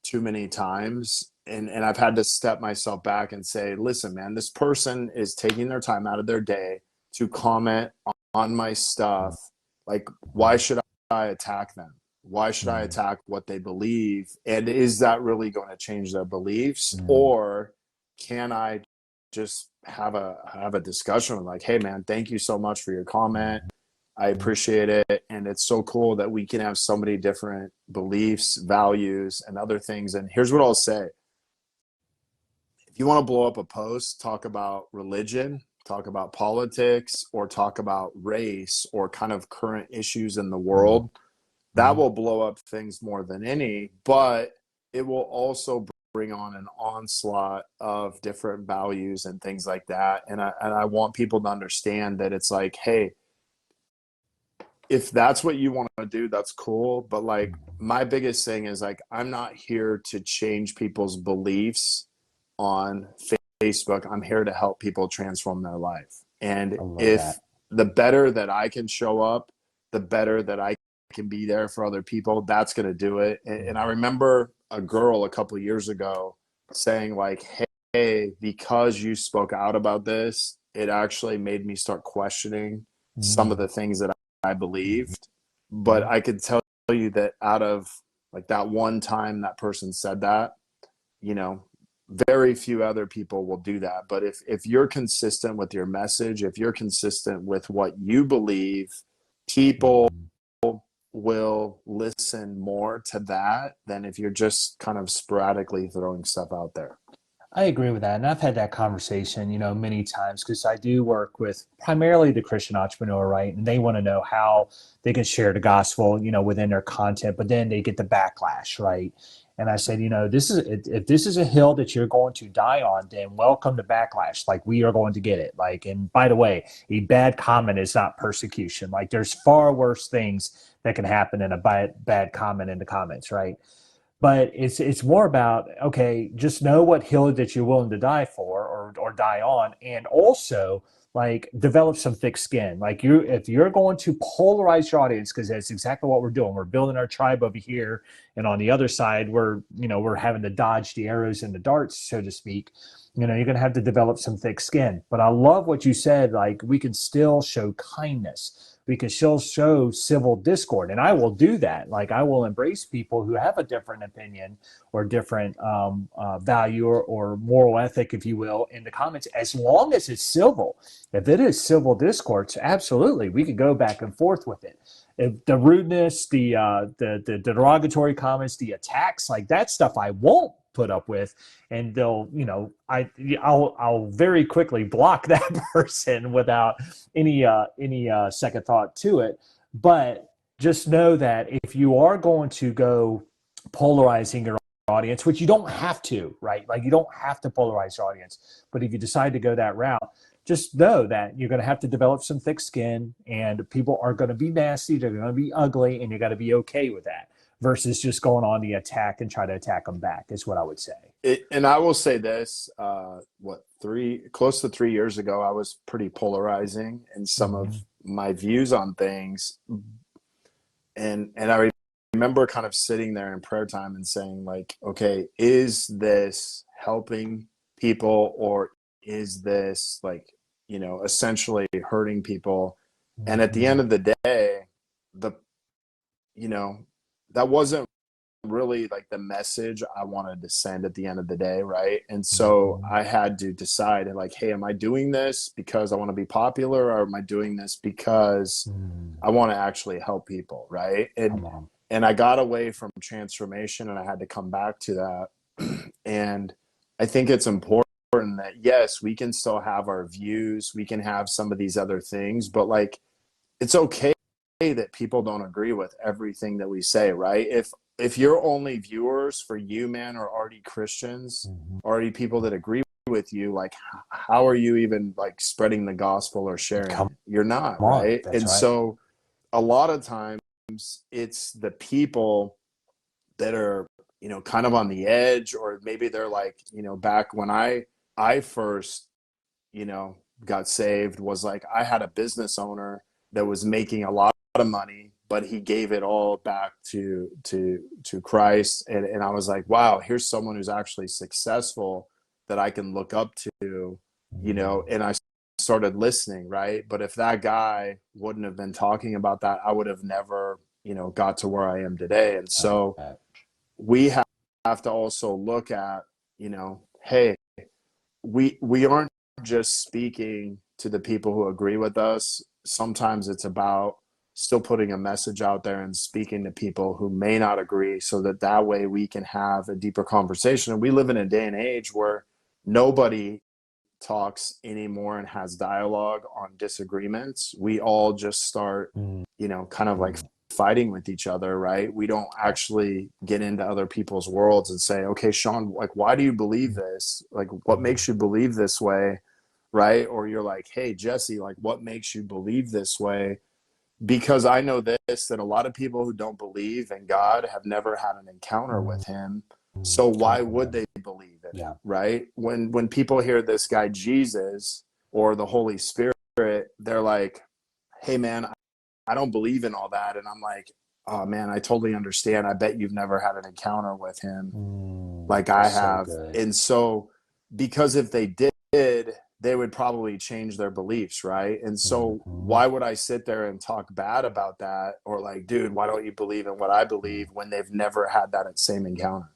[SPEAKER 2] too many times. And I've had to step myself back and say, listen, man, this person is taking their time out of their day to comment on my stuff. Like, why should I attack them? Why should I attack what they believe? And is that really going to change their beliefs? Or can I just have a discussion with, like, hey man, thank you so much for your comment. I appreciate it. And it's so cool that we can have so many different beliefs, values, and other things. And here's what I'll say. If you want to blow up a post, talk about religion, talk about politics, or talk about race or kind of current issues in the world, that will blow up things more than any, but it will also bring on an onslaught of different values and things like that. And I want people to understand that it's like, hey, if that's what you want to do, that's cool. But like my biggest thing is like, I'm not here to change people's beliefs on Facebook. I'm here to help people transform their life. And
[SPEAKER 3] I love
[SPEAKER 2] if
[SPEAKER 3] that.
[SPEAKER 2] the better that I can show up, the better that I can be there for other people, that's going to do it. And I remember a girl a couple of years ago saying like, hey, because you spoke out about this, it actually made me start questioning some of
[SPEAKER 3] Mm-hmm.
[SPEAKER 2] the things that I believed. But I could tell you that out of like that one time that person said that, you know, very few other people will do that. But if you're consistent with your message, if you're consistent with what you believe, people will listen more to that than if you're just kind of sporadically throwing stuff out there.
[SPEAKER 3] I agree with that. And I've had that conversation, many times because I do work with primarily the Christian entrepreneur, right? And they want to know how they can share the gospel, within their content, but then they get the backlash, right? And I said, this is if this is a hill that you're going to die on, then welcome to backlash. Like we are going to get it. Like, and by the way, a bad comment is not persecution. Like there's far worse things that can happen in a bad comment in the comments, right? But it's more about, okay, just know what hill that you're willing to die for or die on, and also like develop some thick skin. Like if you're going to polarize your audience, because that's exactly what we're doing. We're building our tribe over here, and on the other side we're having to dodge the arrows and the darts, so to speak. You're going to have to develop some thick skin. But I love what you said. Like we can still show kindness, we can still show civil discord, and I will do that. Like I will embrace people who have a different opinion or different value or moral ethic, if you will, in the comments, as long as it's civil. If it is civil discourse, absolutely, we could go back and forth with it. If the rudeness, the derogatory comments, the attacks, like that stuff, I won't put up with, and they'll, I'll very quickly block that person without any second thought to it. But just know that if you are going to go polarizing your audience, which you don't have to, right? Like you don't have to polarize your audience, but if you decide to go that route, just know that you're going to have to develop some thick skin, and people are going to be nasty, they're going to be ugly, and you got to be okay with that versus just going on the attack and try to attack them back, is what I would say.
[SPEAKER 2] And I will say this, close to 3 years ago, I was pretty polarizing in some of my views on things. And I remember kind of sitting there in prayer time and saying like, okay, is this helping people, or is this like, essentially hurting people? And at the end of the day, that wasn't really like the message I wanted to send at the end of the day, right? And so I had to decide like, hey, am I doing this because I want to be popular, or am I doing this because I want to actually help people, right? And I got away from transformation, and I had to come back to that. And I think it's important that yes, we can still have our views, we can have some of these other things, but like it's okay that people don't agree with everything that we say, right? If your only viewers for you, man, are already Christians, already people that agree with you, like how are you even like spreading the gospel or sharing it? You're not, right? And
[SPEAKER 3] right.
[SPEAKER 2] so a lot of times it's the people that are, kind of on the edge, or maybe they're like, back when I first, got saved, was like I had a business owner that was making a lot of money, but he gave it all back to Christ. And I was like, wow, here's someone who's actually successful that I can look up to, and I started listening, right? But if that guy wouldn't have been talking about that, I would have never, got to where I am today. And so we have to also look at, hey, we aren't just speaking to the people who agree with us. Sometimes it's about still putting a message out there and speaking to people who may not agree, so that way we can have a deeper conversation. And we live in a day and age where nobody talks anymore and has dialogue on disagreements. We all just start, kind of like fighting with each other, right? We don't actually get into other people's worlds and say, okay, Sean, like, why do you believe this? Like, what makes you believe this way? Right? Or you're like, hey, Jesse, like, what makes you believe this way? because I know this, that a lot of people who don't believe in God have never had an encounter with him. So why would they believe in it,
[SPEAKER 3] Yeah.
[SPEAKER 2] right? When people hear this guy Jesus or the Holy Spirit, they're like, hey man, I don't believe in all that. And I'm like, oh man, I totally understand. I bet you've never had an encounter with him like I
[SPEAKER 3] So
[SPEAKER 2] have.
[SPEAKER 3] good.
[SPEAKER 2] And so, because if they did, they would probably change their beliefs, right? And so, why would I sit there and talk bad about that? Or like, dude, why don't you believe in what I believe when they've never had that same encounter?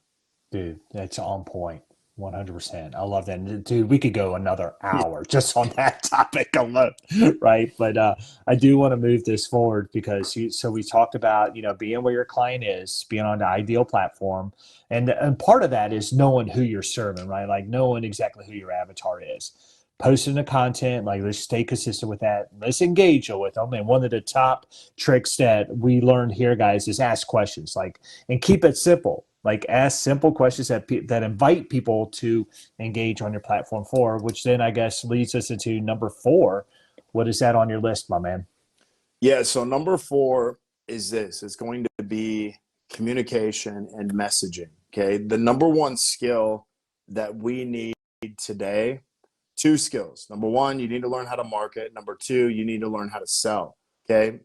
[SPEAKER 3] Dude, that's on point. 100%. I love that. And dude, we could go another hour just on that topic alone, right? But I do want to move this forward because so we talked about, being where your client is, being on the ideal platform. And part of that is knowing who you're serving, right? Like knowing exactly who your avatar is. Posting the content, like let's stay consistent with that. Let's engage with them. And one of the top tricks that we learned here, guys, is ask questions, and keep it simple. Like ask simple questions that invite people to engage on your platform for, which then I guess leads us into number 4. What is that on your list, my man?
[SPEAKER 2] Yeah. So, number 4 is this, it's going to be communication and messaging. Okay. The number one skill that we need today, 2 skills. Number 1, you need to learn how to market. Number 2, you need to learn how to sell. Okay.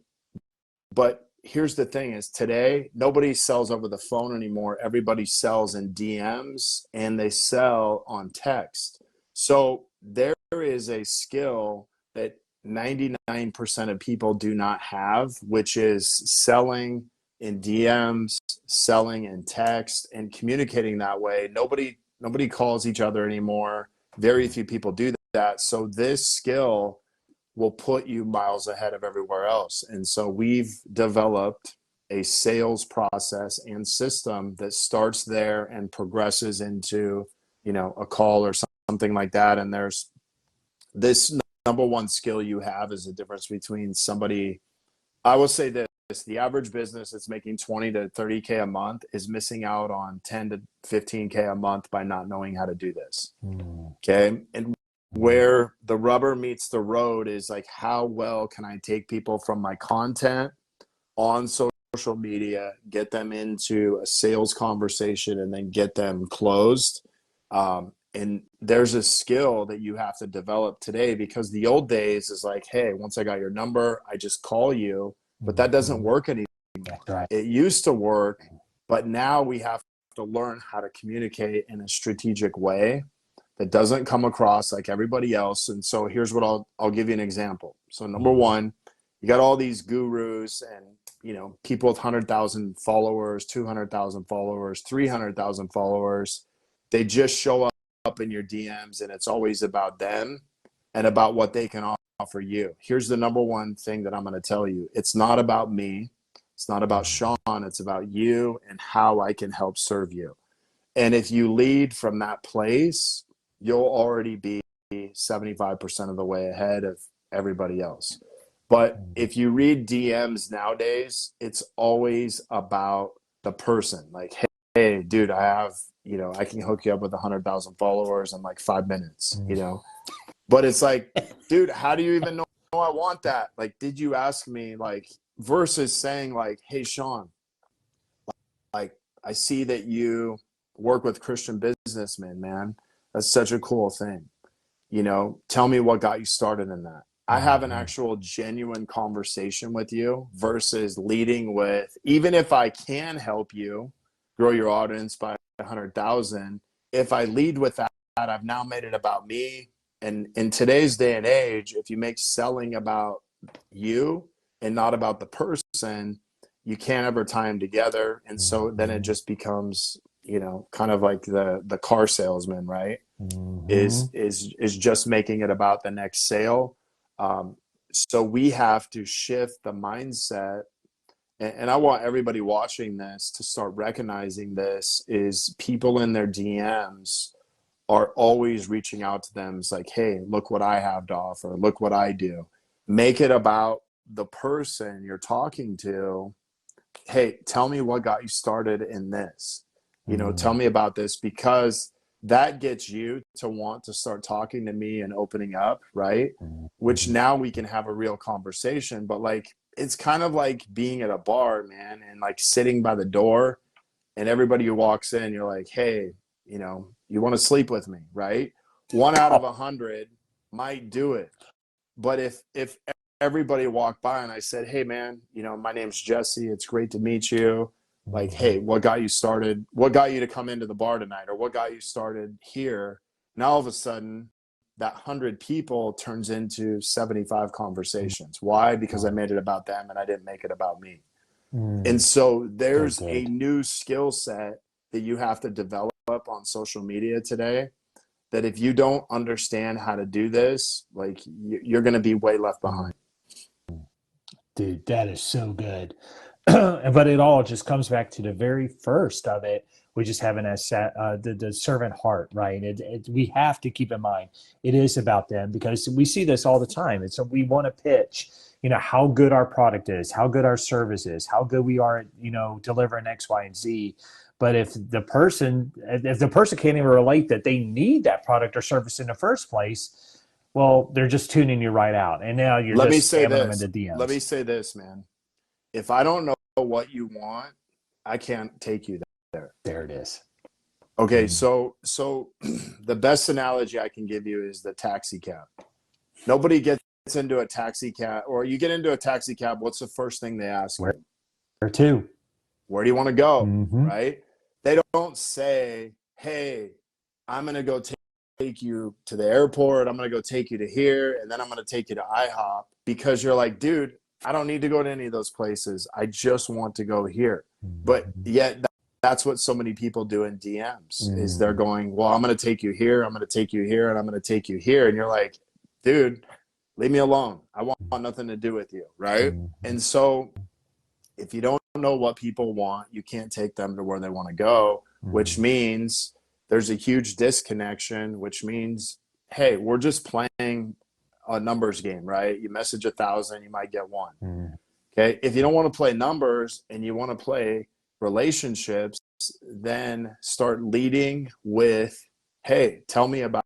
[SPEAKER 2] But here's the thing is today, nobody sells over the phone anymore. Everybody sells in DMs and they sell on text. So there is a skill that 99% of people do not have, which is selling in DMs, selling in text, and communicating that way. Nobody calls each other anymore. Very few people do that. So this skill will put you miles ahead of everywhere else. And so we've developed a sales process and system that starts there and progresses into, a call or something like that. And there's this number one skill you have is the difference between somebody, I will say this, the average business that's making 20 to 30K a month is missing out on 10 to 15K a month by not knowing how to do this. Okay. And where the rubber meets the road is like, how well can I take people from my content on social media, get them into a sales conversation, and then get them closed? And there's a skill that you have to develop today, because the old days is like, hey, once I got your number, I just call you. But that doesn't work anymore.
[SPEAKER 3] Right.
[SPEAKER 2] It used to work, but now we have to learn how to communicate in a strategic way that doesn't come across like everybody else. And so here's what I'll give you an example. So number 1, you got all these gurus and people with 100,000 followers, 200,000 followers, 300,000 followers. They just show up in your DMs and it's always about them and about what they can offer you. Here's the number one thing that I'm going to tell you. It's not about me. It's not about Sean. It's about you and how I can help serve you. And if you lead from that place, you'll already be 75% of the way ahead of everybody else. But if you read DMs nowadays, it's always about the person. Like, hey, dude, I have, I can hook you up with 100,000 followers in like 5 minutes, But it's like, dude, how do you even know I want that? Like, did you ask me? Like, versus saying like, hey, Sean, like, I see that you work with Christian businessmen, man. That's such a cool thing. Tell me what got you started in that. I have an actual genuine conversation with you versus leading with, even if I can help you grow your audience by 100,000, if I lead with that, I've now made it about me. And in today's day and age, if you make selling about you and not about the person, you can't ever tie them together. And so then it just becomes, kind of like the car salesman, right? Is just making it about the next sale. So we have to shift the mindset. And I want everybody watching this to start recognizing this, is people in their DMs are always reaching out to them. It's like, hey, look what I have to offer. Look what I do. Make it about the person you're talking to. Hey, tell me what got you started in this. Tell me about this, because that gets you to want to start talking to me and opening up, right?
[SPEAKER 3] Mhm.
[SPEAKER 2] Which now we can have a real conversation. But like, it's kind of like being at a bar, man, and like sitting by the door, and everybody who walks in, you're like, hey, you know, you want to sleep with me, right? 1 out of 100 might do it. But if everybody walked by and I said, hey man, you know, my name's Jesse, it's great to meet you. Like, hey, what got you started? What got you to come into the bar tonight? Or what got you started here? Now all of a sudden, that 100 people turns into 75 conversations. Why? Because I made it about them and I didn't make it about me. And so there's a new skill set that you have to develop on social media today, that if you don't understand how to do this, like, you're going to be way left behind.
[SPEAKER 3] Dude, that is so good. But it all just comes back to the very first of it, which is having the servant heart, right? We have to keep in mind it is about them, because we see this all the time. And so we want to pitch, you know, how good our product is, how good our service is, how good we are at, you know, delivering X, Y, and Z. But if the person can't even relate that they need that product or service in the first place, well, they're just tuning you right out. And now you're just spamming them into DMs.
[SPEAKER 2] Let me say this, man. If I don't know what you want, I can't take you there.
[SPEAKER 3] There it is.
[SPEAKER 2] Okay, so the best analogy I can give you is the taxi cab. Nobody gets into a taxi cab, or you get into a taxi cab, what's the first thing they ask you?
[SPEAKER 3] Where to?
[SPEAKER 2] Where do you want to go?
[SPEAKER 3] Mm-hmm.
[SPEAKER 2] Right? They don't say, hey, I'm going to go take you to the airport. I'm going to go take you to here, and then I'm going to take you to IHOP, because you're like, dude, I don't need to go to any of those places. I just want to go here. But yet that's what so many people do in DMs is they're going, well, I'm going to take you here. I'm going to take you here, and I'm going to take you here. And you're like, dude, leave me alone. I want nothing to do with you. Right. And so if you don't know what people want, you can't take them to where they want to go, which means there's a huge disconnection, which means, hey, we're just playing a numbers game, right? You message 1,000, you might get one. Okay. If you don't want to play numbers and you want to play relationships, then start leading with, hey, tell me about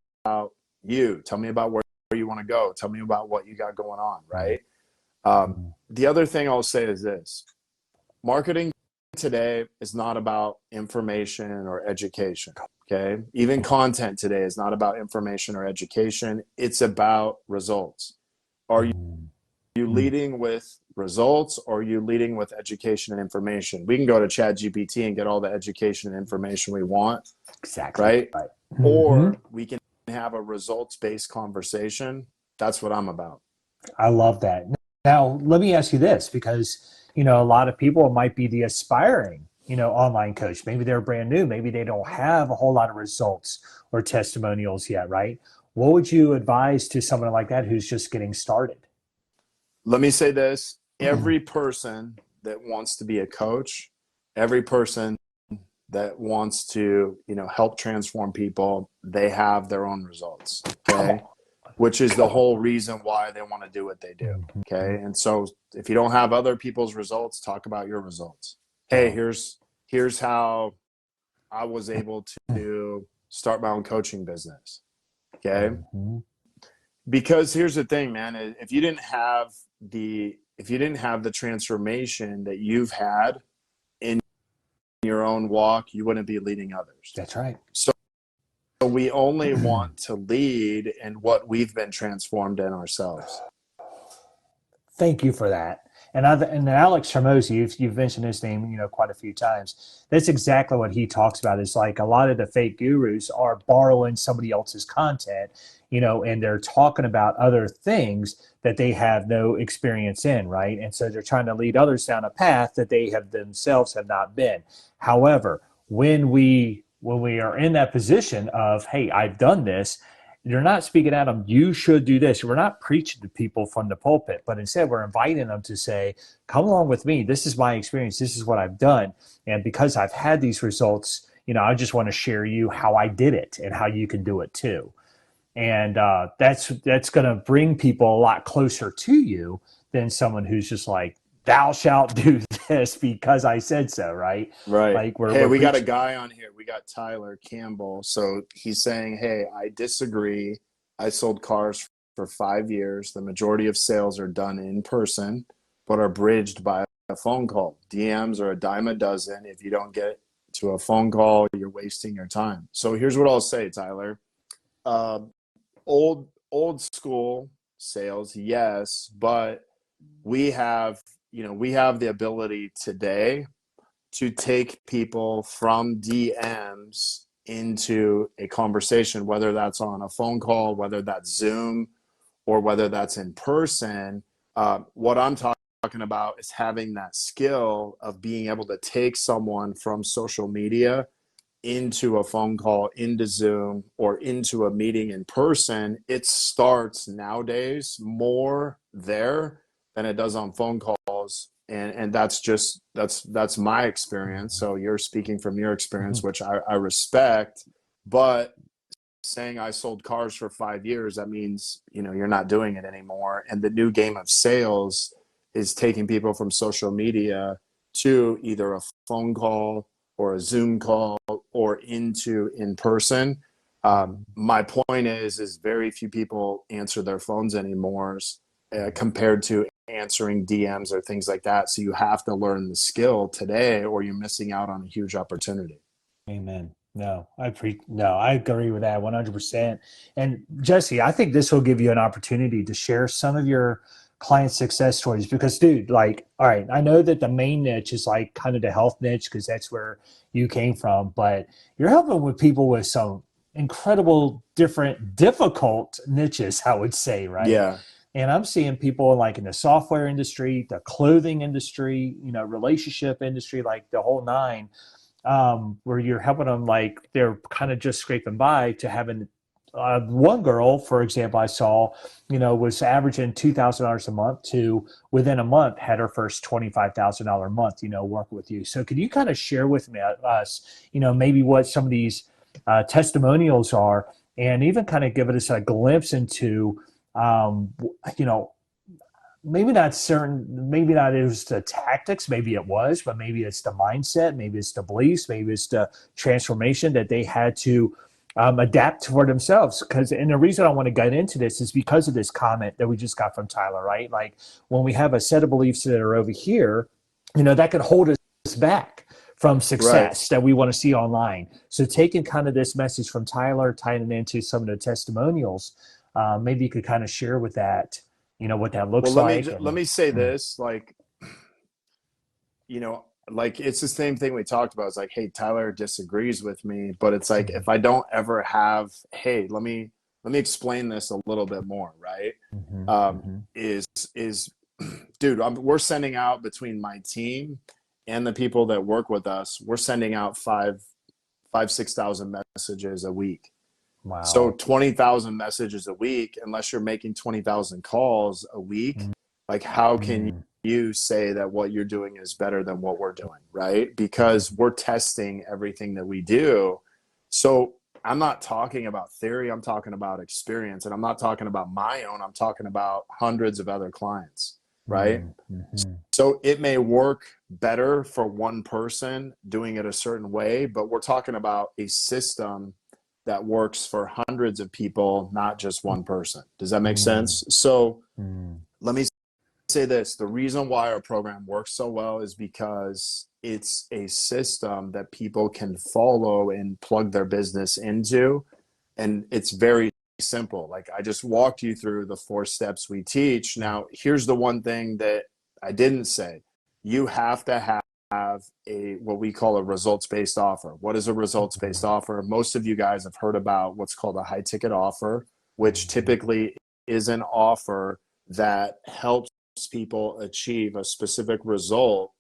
[SPEAKER 2] you. Tell me about where you want to go. Tell me about what you got going on, right? The other thing I'll say is this. Marketing today is not about information or education, okay? Even content today is not about information or education. It's about results. Are you leading with results, or are you leading with education and information? We can go to ChatGPT and get all the education and information we want.
[SPEAKER 3] Exactly.
[SPEAKER 2] Right? Or we can have a results-based conversation. That's what I'm about.
[SPEAKER 3] I love that. Now, let me ask you this, because, you know, a lot of people might be the aspiring, you know, online coach. Maybe they're brand new. Maybe they don't have a whole lot of results or testimonials yet, right? What would you advise to someone like that who's just getting started?
[SPEAKER 2] Let me say this. Every person that wants to be a coach, every person that wants to, you know, help transform people, they have their own results, okay? Which is the whole reason why they want to do what they do, okay? And so if you don't have other people's results, talk about your results. Hey, here's how I was able to start my own coaching business, okay? Because here's the thing, man, if you didn't have the transformation that you've had in your own walk, you wouldn't be leading others.
[SPEAKER 3] That's right.
[SPEAKER 2] So we only want to lead in what we've been transformed in ourselves.
[SPEAKER 3] Thank you for that. And Alex Hormozi, you've mentioned his name, you know, quite a few times. That's exactly what he talks about. Is like a lot of the fake gurus are borrowing somebody else's content, you know, and they're talking about other things that they have no experience in, right? And so they're trying to lead others down a path that they have themselves have not been. However, when we are in that position of, hey, I've done this, you're not speaking at them, you should do this. We're not preaching to people from the pulpit, but instead we're inviting them to say, come along with me. This is my experience. This is what I've done. And because I've had these results, you know, I just want to share you how I did it and how you can do it too. And that's going to bring people a lot closer to you than someone who's just like, thou shalt do this because I said so, right?
[SPEAKER 2] Right.
[SPEAKER 3] Like
[SPEAKER 2] Hey,
[SPEAKER 3] we're
[SPEAKER 2] we got a
[SPEAKER 3] preaching.
[SPEAKER 2] guy on here. We got Tyler Campbell. So he's saying, hey, I disagree. I sold cars for 5 years. The majority of sales are done in person, but are bridged by a phone call. DMs are a dime a dozen. If you don't get to a phone call, you're wasting your time. So here's what I'll say, Tyler. Uh, old school sales, yes, but we have, we have the ability today to take people from DMs into a conversation, whether that's on a phone call, whether that's Zoom, or whether that's in person. What I'm talking about is having that skill of being able to take someone from social media into a phone call, into Zoom, or into a meeting in person. It starts nowadays more there than it does on phone calls. And that's my experience. So you're speaking from your experience, which I respect. But saying I sold cars for 5 years, that means, you're not doing it anymore. And the new game of sales is taking people from social media to either a phone call or a Zoom call or into in person. My point is very few people answer their phones anymore compared to answering DMs or things like that. So you have to learn the skill today, or you're missing out on a huge opportunity.
[SPEAKER 3] Amen. No, I agree with that 100%. And Jesse, I think this will give you an opportunity to share some of your client success stories because, dude, like, all right, I know that the main niche is like kind of the health niche because that's where you came from, but you're helping with people with some incredible, different, difficult niches, I would say, right?
[SPEAKER 2] Yeah.
[SPEAKER 3] And I'm seeing people like in the software industry, the clothing industry, relationship industry, like the whole nine, where you're helping them like they're kind of just scraping by to having one girl, for example, I saw, was averaging $2,000 a month to within a month had her first $25,000 month, working with you. So could you kind of share with me us, maybe what some of these testimonials are, and even kind of give us a glimpse into, um, you know, maybe not it was the tactics, maybe it was, but maybe it's the mindset, maybe it's the beliefs, maybe it's the transformation that they had to adapt for themselves. And the reason I want to get into this is because of this comment that we just got from Tyler, right? Like when we have a set of beliefs that are over here, that could hold us back from
[SPEAKER 2] Right.
[SPEAKER 3] success that we want to see online. So taking kind of this message from Tyler, tying it into some of the testimonials, maybe you could kind of share with that, what that
[SPEAKER 2] Well,
[SPEAKER 3] looks like.
[SPEAKER 2] let
[SPEAKER 3] And
[SPEAKER 2] me say this, like it's the same thing we talked about. It's like, hey, Tyler disagrees with me, but it's like if I don't ever have, hey, let me explain this a little bit more, right?
[SPEAKER 3] Mhm,
[SPEAKER 2] Um,
[SPEAKER 3] mhm,
[SPEAKER 2] is dude, we're sending out between my team and the people that work with us, we're sending out 6,000 messages a week. So
[SPEAKER 3] wow.
[SPEAKER 2] 20,000 messages a week, unless you're making 20,000 calls a week, like how can
[SPEAKER 3] Mhm,
[SPEAKER 2] you say that what you're doing is better than what we're doing, right? Because we're testing everything that we do. So I'm not talking about theory, I'm talking about experience, and I'm not talking about my own, I'm talking about hundreds of other clients, right?
[SPEAKER 3] mhm, mhm,
[SPEAKER 2] So it may work better for one person doing it a certain way, but we're talking about a system that works for hundreds of people, not just one person. Does that make
[SPEAKER 3] mhm,
[SPEAKER 2] sense? So
[SPEAKER 3] mhm,
[SPEAKER 2] let me say this. The reason why our program works so well is because it's a system that people can follow and plug their business into. And it's very simple. Like I just walked you through the 4 steps we teach. Now, here's the one thing that I didn't say. You have to have a what we call a results-based offer. What is a results-based offer? Most of you guys have heard about what's called a high ticket offer, which
[SPEAKER 3] mhm,
[SPEAKER 2] typically is an offer that helps people achieve a specific result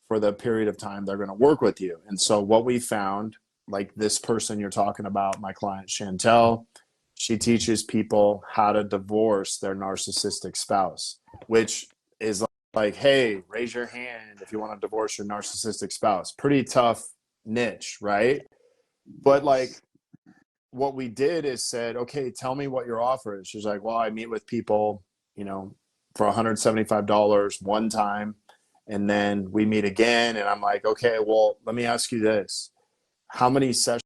[SPEAKER 2] for the period of time they're going to work with you. And so what we found, like this person you're talking about, my client Chantel, she teaches people how to divorce their narcissistic spouse, which is like, hey, raise your hand if you want to divorce your narcissistic spouse. Pretty tough niche, right? But like what we did is said, okay, tell me what your offer is. She's like, well, I meet with people, for $175 one time, And then we meet again, and I'm like, okay, well, let me ask you this. How many sessions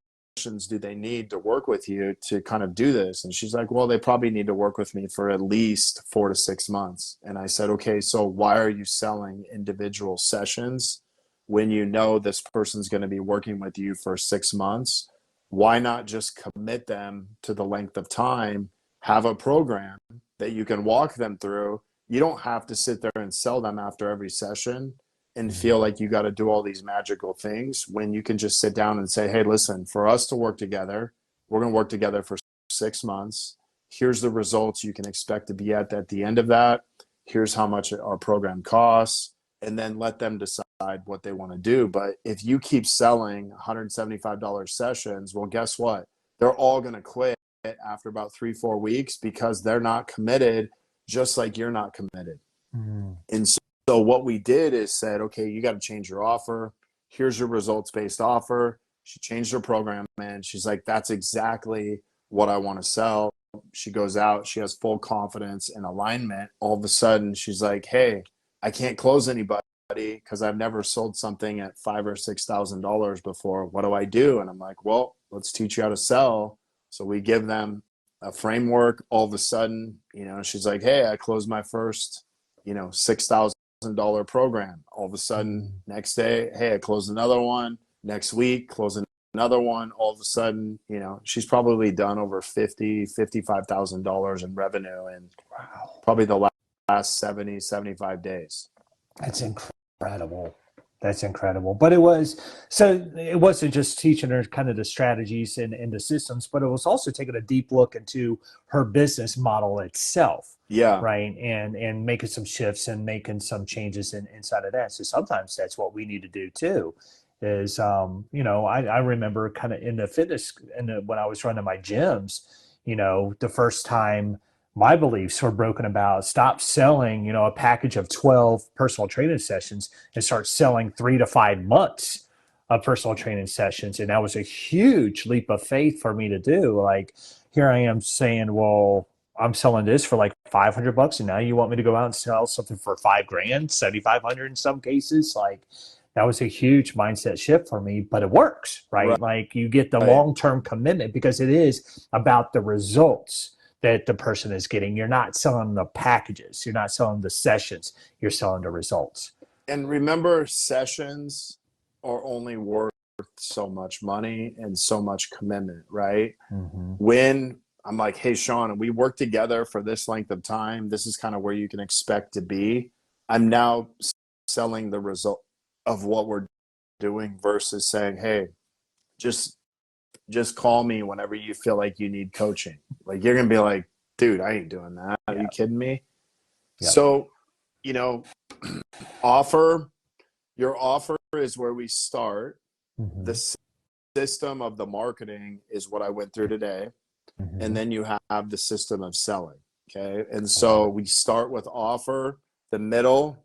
[SPEAKER 2] do they need to work with you to kind of do this? And she's like, well, they probably need to work with me for at least 4 to 6 months. And I said, okay, so why are you selling individual sessions when you know this person's going to be working with you for 6 months? Why not just commit them to the length of time, have a program that you can walk them through? You don't have to sit there and sell them after every session and feel like you got to do all these magical things, when you can just sit down and say, hey, listen, for us to work together, we're going to work together for 6 months. Here's the results you can expect to be at the end of that. Here's how much our program costs, and then let them decide what they want to do. But if you keep selling $175 sessions, well, guess what? They're all going to quit after about 3-4 weeks because they're not committed, just like you're not committed. And so what we did is said, okay, you got to change your offer. Here's your results-based offer. She changed her program, and she's like, that's exactly what I want to sell. She goes out, she has full confidence and alignment. All of a sudden, she's like, hey, I can't close anybody because I've never sold something at $5,000 or $6,000 before. What do I do? And I'm like, well, let's teach you how to sell. So we give them a framework. All of a sudden, she's like, hey, I closed my first, $6,000 program. All of a sudden, next day, hey, I closed another one. Next week, closing another one. All of a sudden, she's probably done over $55,000 in revenue in probably the last 70, 75 days.
[SPEAKER 3] That's incredible. That's incredible. But it wasn't just teaching her kind of the strategies and the systems, but it was also taking a deep look into her business model itself.
[SPEAKER 2] Yeah.
[SPEAKER 3] Right. And making some shifts and making some changes inside of that. So sometimes that's what we need to do too, is, I remember kind of in the fitness and when I was running my gyms, the first time my beliefs were broken about stop selling, a package of 12 personal training sessions and start selling 3 to 5 months of personal training sessions. And that was a huge leap of faith for me to do. Like, here I am saying, well, I'm selling this for like $500, and now you want me to go out and sell something for $5,000, $7,500 in some cases. Like, that was a huge mindset shift for me, but it works, right? Like, you get the long-term commitment because it is about the results that the person is getting. You're not selling the packages. You're not selling the sessions. You're selling the results.
[SPEAKER 2] And remember, sessions are only worth so much money and so much commitment, right?
[SPEAKER 3] Mm-hmm.
[SPEAKER 2] When I'm like, hey, Sean, we work together for this length of time, this is kind of where you can expect to be. I'm now selling the result of what we're doing versus saying, hey, just call me whenever you feel like you need coaching. Like, you're going to be like, dude, I ain't doing that. Are you kidding me? Yep. So, your offer is where we start. Mm-hmm. The system of the marketing is what I went through today. Mm-hmm. And then you have the system of selling. Okay. And so we start with offer, the middle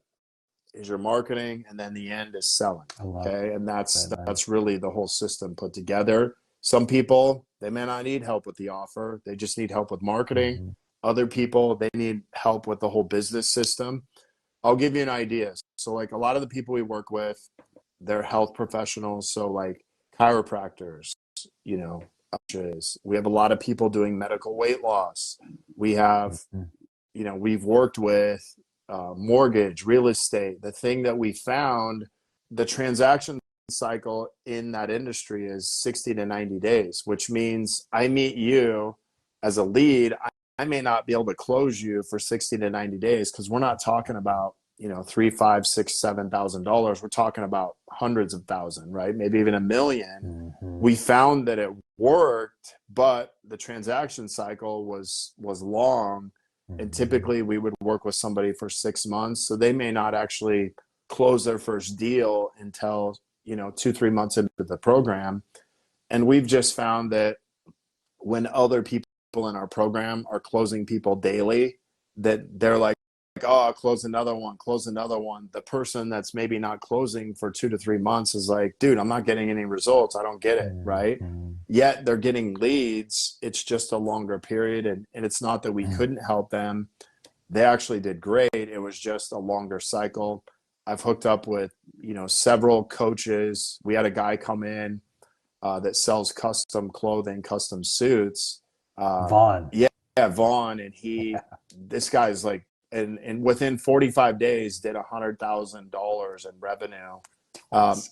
[SPEAKER 2] is your marketing, and then the end is selling. Okay. And that's really the whole system put together. Some people, they may not need help with the offer. They just need help with marketing. Mm-hmm. Other people, they need help with the whole business system. I'll give you an idea. So like a lot of the people we work with, they're health professionals. So like chiropractors, we have a lot of people doing medical weight loss. We have, we've worked with mortgage, real estate. The thing that we found, the transaction cycle in that industry is 60 to 90 days, which means I meet you as a lead. I may not be able to close you for 60 to 90 days because we're not talking about, $3,000, $5,000, $6,000, $7,000. We're talking about hundreds of thousands, right? Maybe even $1 million. Mm-hmm. We found that it worked, but the transaction cycle was long. Mm-hmm. And typically we would work with somebody for 6 months. So they may not actually close their first deal until 2-3 months into the program. And we've just found that when other people in our program are closing people daily, that they're like, oh, I'll close another one. The person that's maybe not closing for 2 to 3 months is like, dude, I'm not getting any results. I don't get it. Right. Mm-hmm. Yet they're getting leads. It's just a longer period. And it's not that we couldn't help them. They actually did great. It was just a longer cycle. I've hooked up with, several coaches. We had a guy come in that sells custom clothing, custom suits.
[SPEAKER 3] Vaughn.
[SPEAKER 2] Yeah, Vaughn, and this guy's like, and within 45 days did $100,000 in revenue.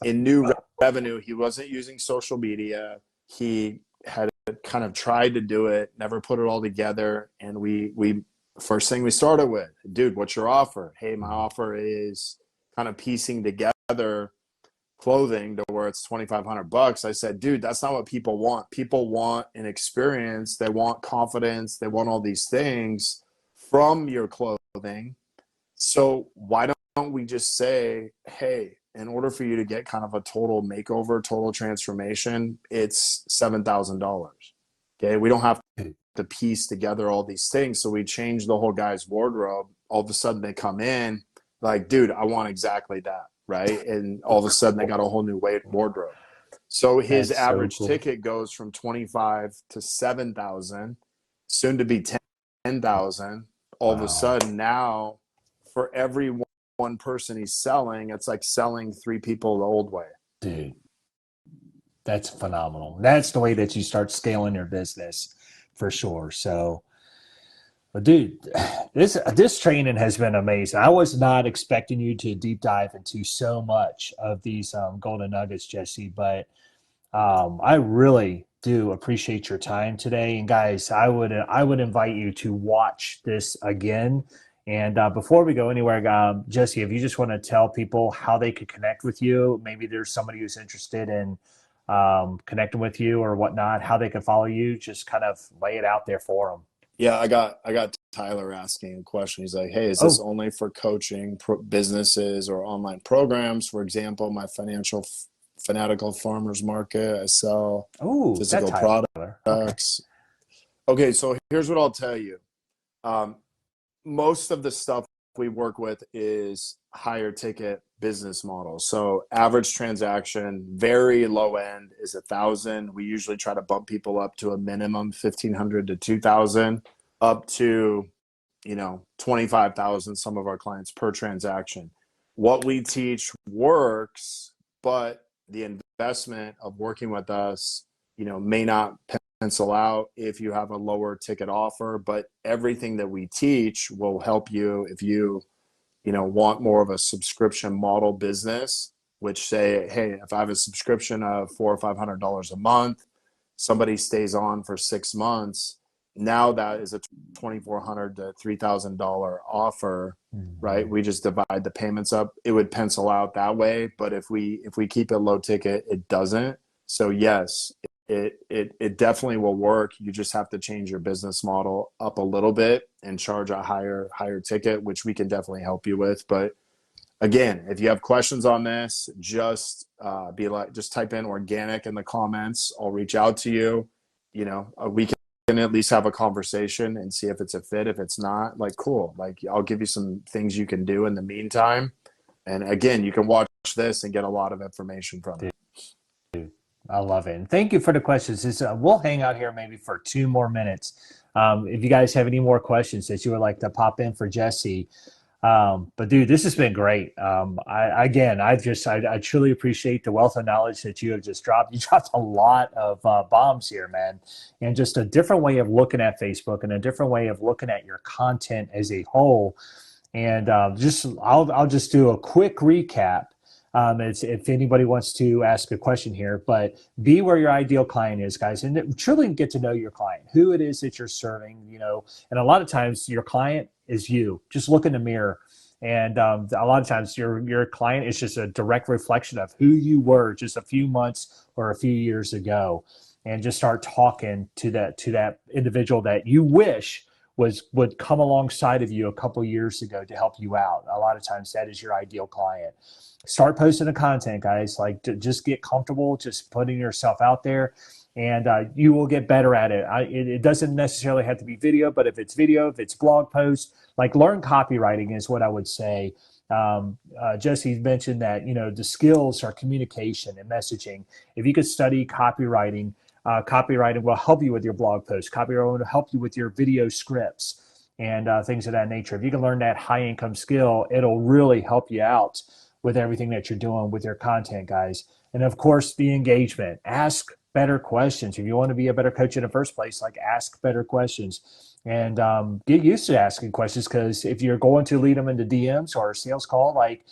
[SPEAKER 2] In new revenue, he wasn't using social media. He had kind of tried to do it, never put it all together. And we first thing we started with, dude, what's your offer? Hey, my offer is kind of piecing together clothing to where it's $2,500. I said, dude, that's not what people want. People want an experience. They want confidence. They want all these things from your clothing. So why don't we just say, hey, in order for you to get kind of a total makeover, total transformation, it's $7,000. Okay. We don't have to piece together all these things. So we change the whole guy's wardrobe. All of a sudden they come in like, dude, I want exactly that. Right. And all of a sudden they got a whole new wardrobe. So his average ticket goes from 25 to 7,000, soon to be 10,000. All of a sudden now, for every one person he's selling, it's like selling 3 people the old way.
[SPEAKER 3] Dude, that's phenomenal. That's the way that you start scaling your business for sure. So, dude, this training has been amazing. I was not expecting you to deep dive into so much of these golden nuggets, Jesse, but I really do appreciate your time today. And guys, I would invite you to watch this again. And before we go anywhere, Jesse, if you just want to tell people how they could connect with you, maybe there's somebody who's interested in connecting with you or whatnot, how they can follow you, just kind of lay it out there for them.
[SPEAKER 2] Yeah, I got Tyler asking a question. He's like, hey, is this only for coaching businesses or online programs? For example, my Fanatical Farmers Market, I sell physical products. Okay, so here's what I'll tell you. Most of the stuff we work with is higher ticket business models. So average transaction, very low end is 1,000. We usually try to bump people up to a minimum 1,500 to 2,000, up to 25,000. Some of our clients per transaction. What we teach works, but the investment of working with us, may not pencil out if you have a lower ticket offer, but everything that we teach will help you if you want more of a subscription model business, which say, hey, if I have a subscription of $400 or $500 a month, somebody stays on for 6 months. Now that is a $2,400 to $3,000 offer, right? We just divide the payments up. It would pencil out that way. But if we keep it low ticket, it doesn't. So yes, it definitely will work. You just have to change your business model up a little bit and charge a higher ticket, which we can definitely help you with. But again, if you have questions on this, just just type in organic in the comments. I'll reach out to you. We can at least have a conversation and see if it's a fit. If it's not, like, cool. Like, I'll give you some things you can do in the meantime. And again, you can watch this and get a lot of information from it.
[SPEAKER 3] I love it. And thank you for the questions. We'll hang out here maybe for 2 more minutes. If you guys have any more questions that you would like to pop in for Jesse. But dude, this has been great. I truly appreciate the wealth of knowledge that you have just dropped. You dropped a lot of bombs here, man, and just a different way of looking at Facebook and a different way of looking at your content as a whole. And I'll just do a quick recap. If anybody wants to ask a question here, but be where your ideal client is, guys, and truly get to know your client, who it is that you're serving, and a lot of times your client is you. Just look in the mirror. And a lot of times your client is just a direct reflection of who you were just a few months or a few years ago, and just start talking to that individual that you wish would come alongside of you a couple years ago to help you out. A lot of times that is your ideal client. Start posting the content, guys. Like, just get comfortable just putting yourself out there, and you will get better at it. It doesn't necessarily have to be video, but if it's video, if it's blog post, like, learn copywriting is what I would say. Jesse mentioned that, the skills are communication and messaging. If you could study copywriting will help you with your blog posts. Copywriting will help you with your video scripts and things of that nature. If you can learn that high income skill, it'll really help you out with everything that you're doing with your content, guys. And of course, the engagement. Ask better questions. If you want to be a better coach in the first place, like ask better questions. And get used to asking questions, because if you're going to lead them into DMs or a sales call, like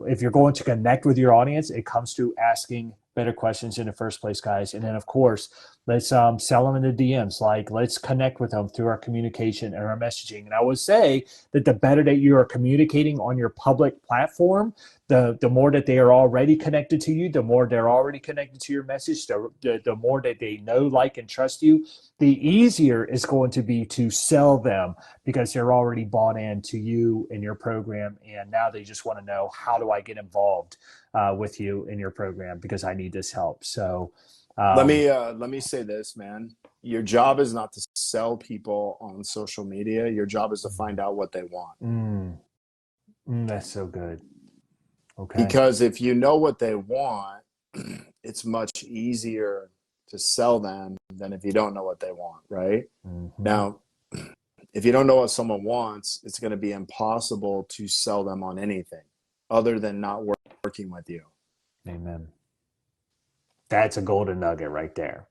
[SPEAKER 3] if you're going to connect with your audience, it comes to asking better questions in the first place, guys. And then, of course, let's sell them into DMs. Like, let's connect with them through our communication and our messaging. And I would say that the better that you are communicating on your public platform, the more that they are already connected to you, the more they're already connected to your message, the more that they know, like, and trust you, the easier it's going to be to sell them, because they're already bought into you and your program. And now they just want to know, how do I get involved with you in your program, because I need this help. So
[SPEAKER 2] let me say this, man. Your job is not to sell people on social media. Your job is to find out what they want.
[SPEAKER 3] That's so good. Okay.
[SPEAKER 2] Because if you know what they want, it's much easier to sell them than if you don't know what they want, right?
[SPEAKER 3] Mm-hmm.
[SPEAKER 2] Now, if you don't know what someone wants, it's going to be impossible to sell them on anything other than not working with you.
[SPEAKER 3] Amen. That's a golden nugget right there.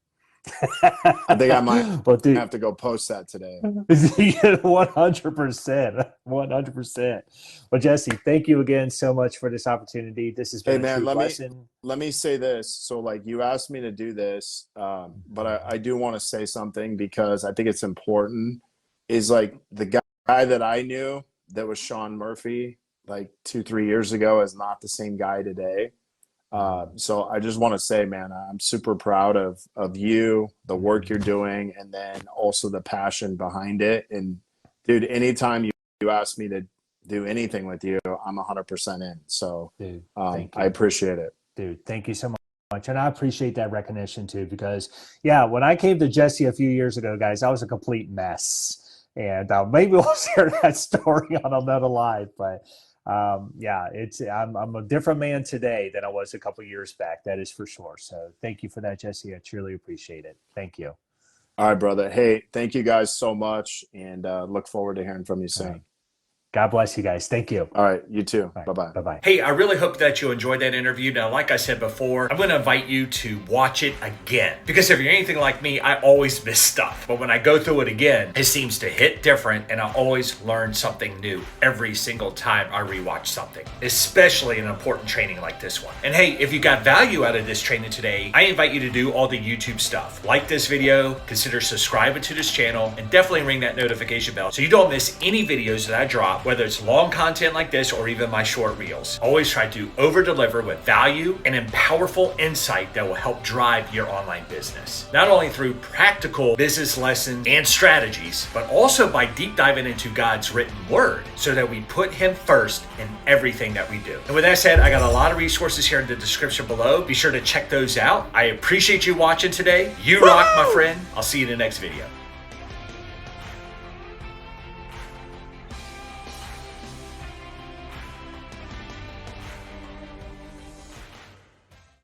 [SPEAKER 2] I think I might
[SPEAKER 3] have
[SPEAKER 2] to go post that today.
[SPEAKER 3] 100%. 100%. Well, Jesse, thank you again so much for this opportunity. This has been a true lesson.
[SPEAKER 2] Let me say this. So, like, you asked me to do this, but I do want to say something, because I think it's important. Is like, the guy that I knew that was Sean Murphy like 2-3 years ago is not the same guy today. So I just want to say, man, I'm super proud of you, the work you're doing, and then also the passion behind it. And dude, anytime you ask me to do anything with you, I'm 100% in. So
[SPEAKER 3] dude,
[SPEAKER 2] I appreciate it.
[SPEAKER 3] Dude, thank you so much. And I appreciate that recognition too, because yeah, when I came to Jesse a few years ago, guys, I was a complete mess. And maybe we'll share that story on another live, but yeah, I'm a different man today than I was a couple years back. That is for sure. So thank you for that, Jesse. I truly appreciate it. Thank you.
[SPEAKER 2] All right, brother. Hey, thank you guys so much, and look forward to hearing from you soon.
[SPEAKER 3] Right. God bless you guys. Thank you.
[SPEAKER 2] All right. You too.
[SPEAKER 3] Right.
[SPEAKER 2] Bye-bye.
[SPEAKER 3] Bye-bye.
[SPEAKER 1] Hey, I really hope that you enjoyed that interview. Now, like I said before, I'm going to invite you to watch it again, because if you're anything like me, I always miss stuff. But when I go through it again, it seems to hit different, and I always learn something new every single time I rewatch something, especially an important training like this one. And hey, if you got value out of this training today, I invite you to do all the YouTube stuff. Like this video, consider subscribing to this channel, and definitely ring that notification bell so you don't miss any videos that I drop, whether it's long content like this or even my short reels. Always try to over deliver with value and powerful insight that will help drive your online business. Not only through practical business lessons and strategies, but also by deep diving into God's written word, so that we put him first in everything that we do. And with that said, I got a lot of resources here in the description below. Be sure to check those out. I appreciate you watching today. You rock, my friend. I'll see you in the next video.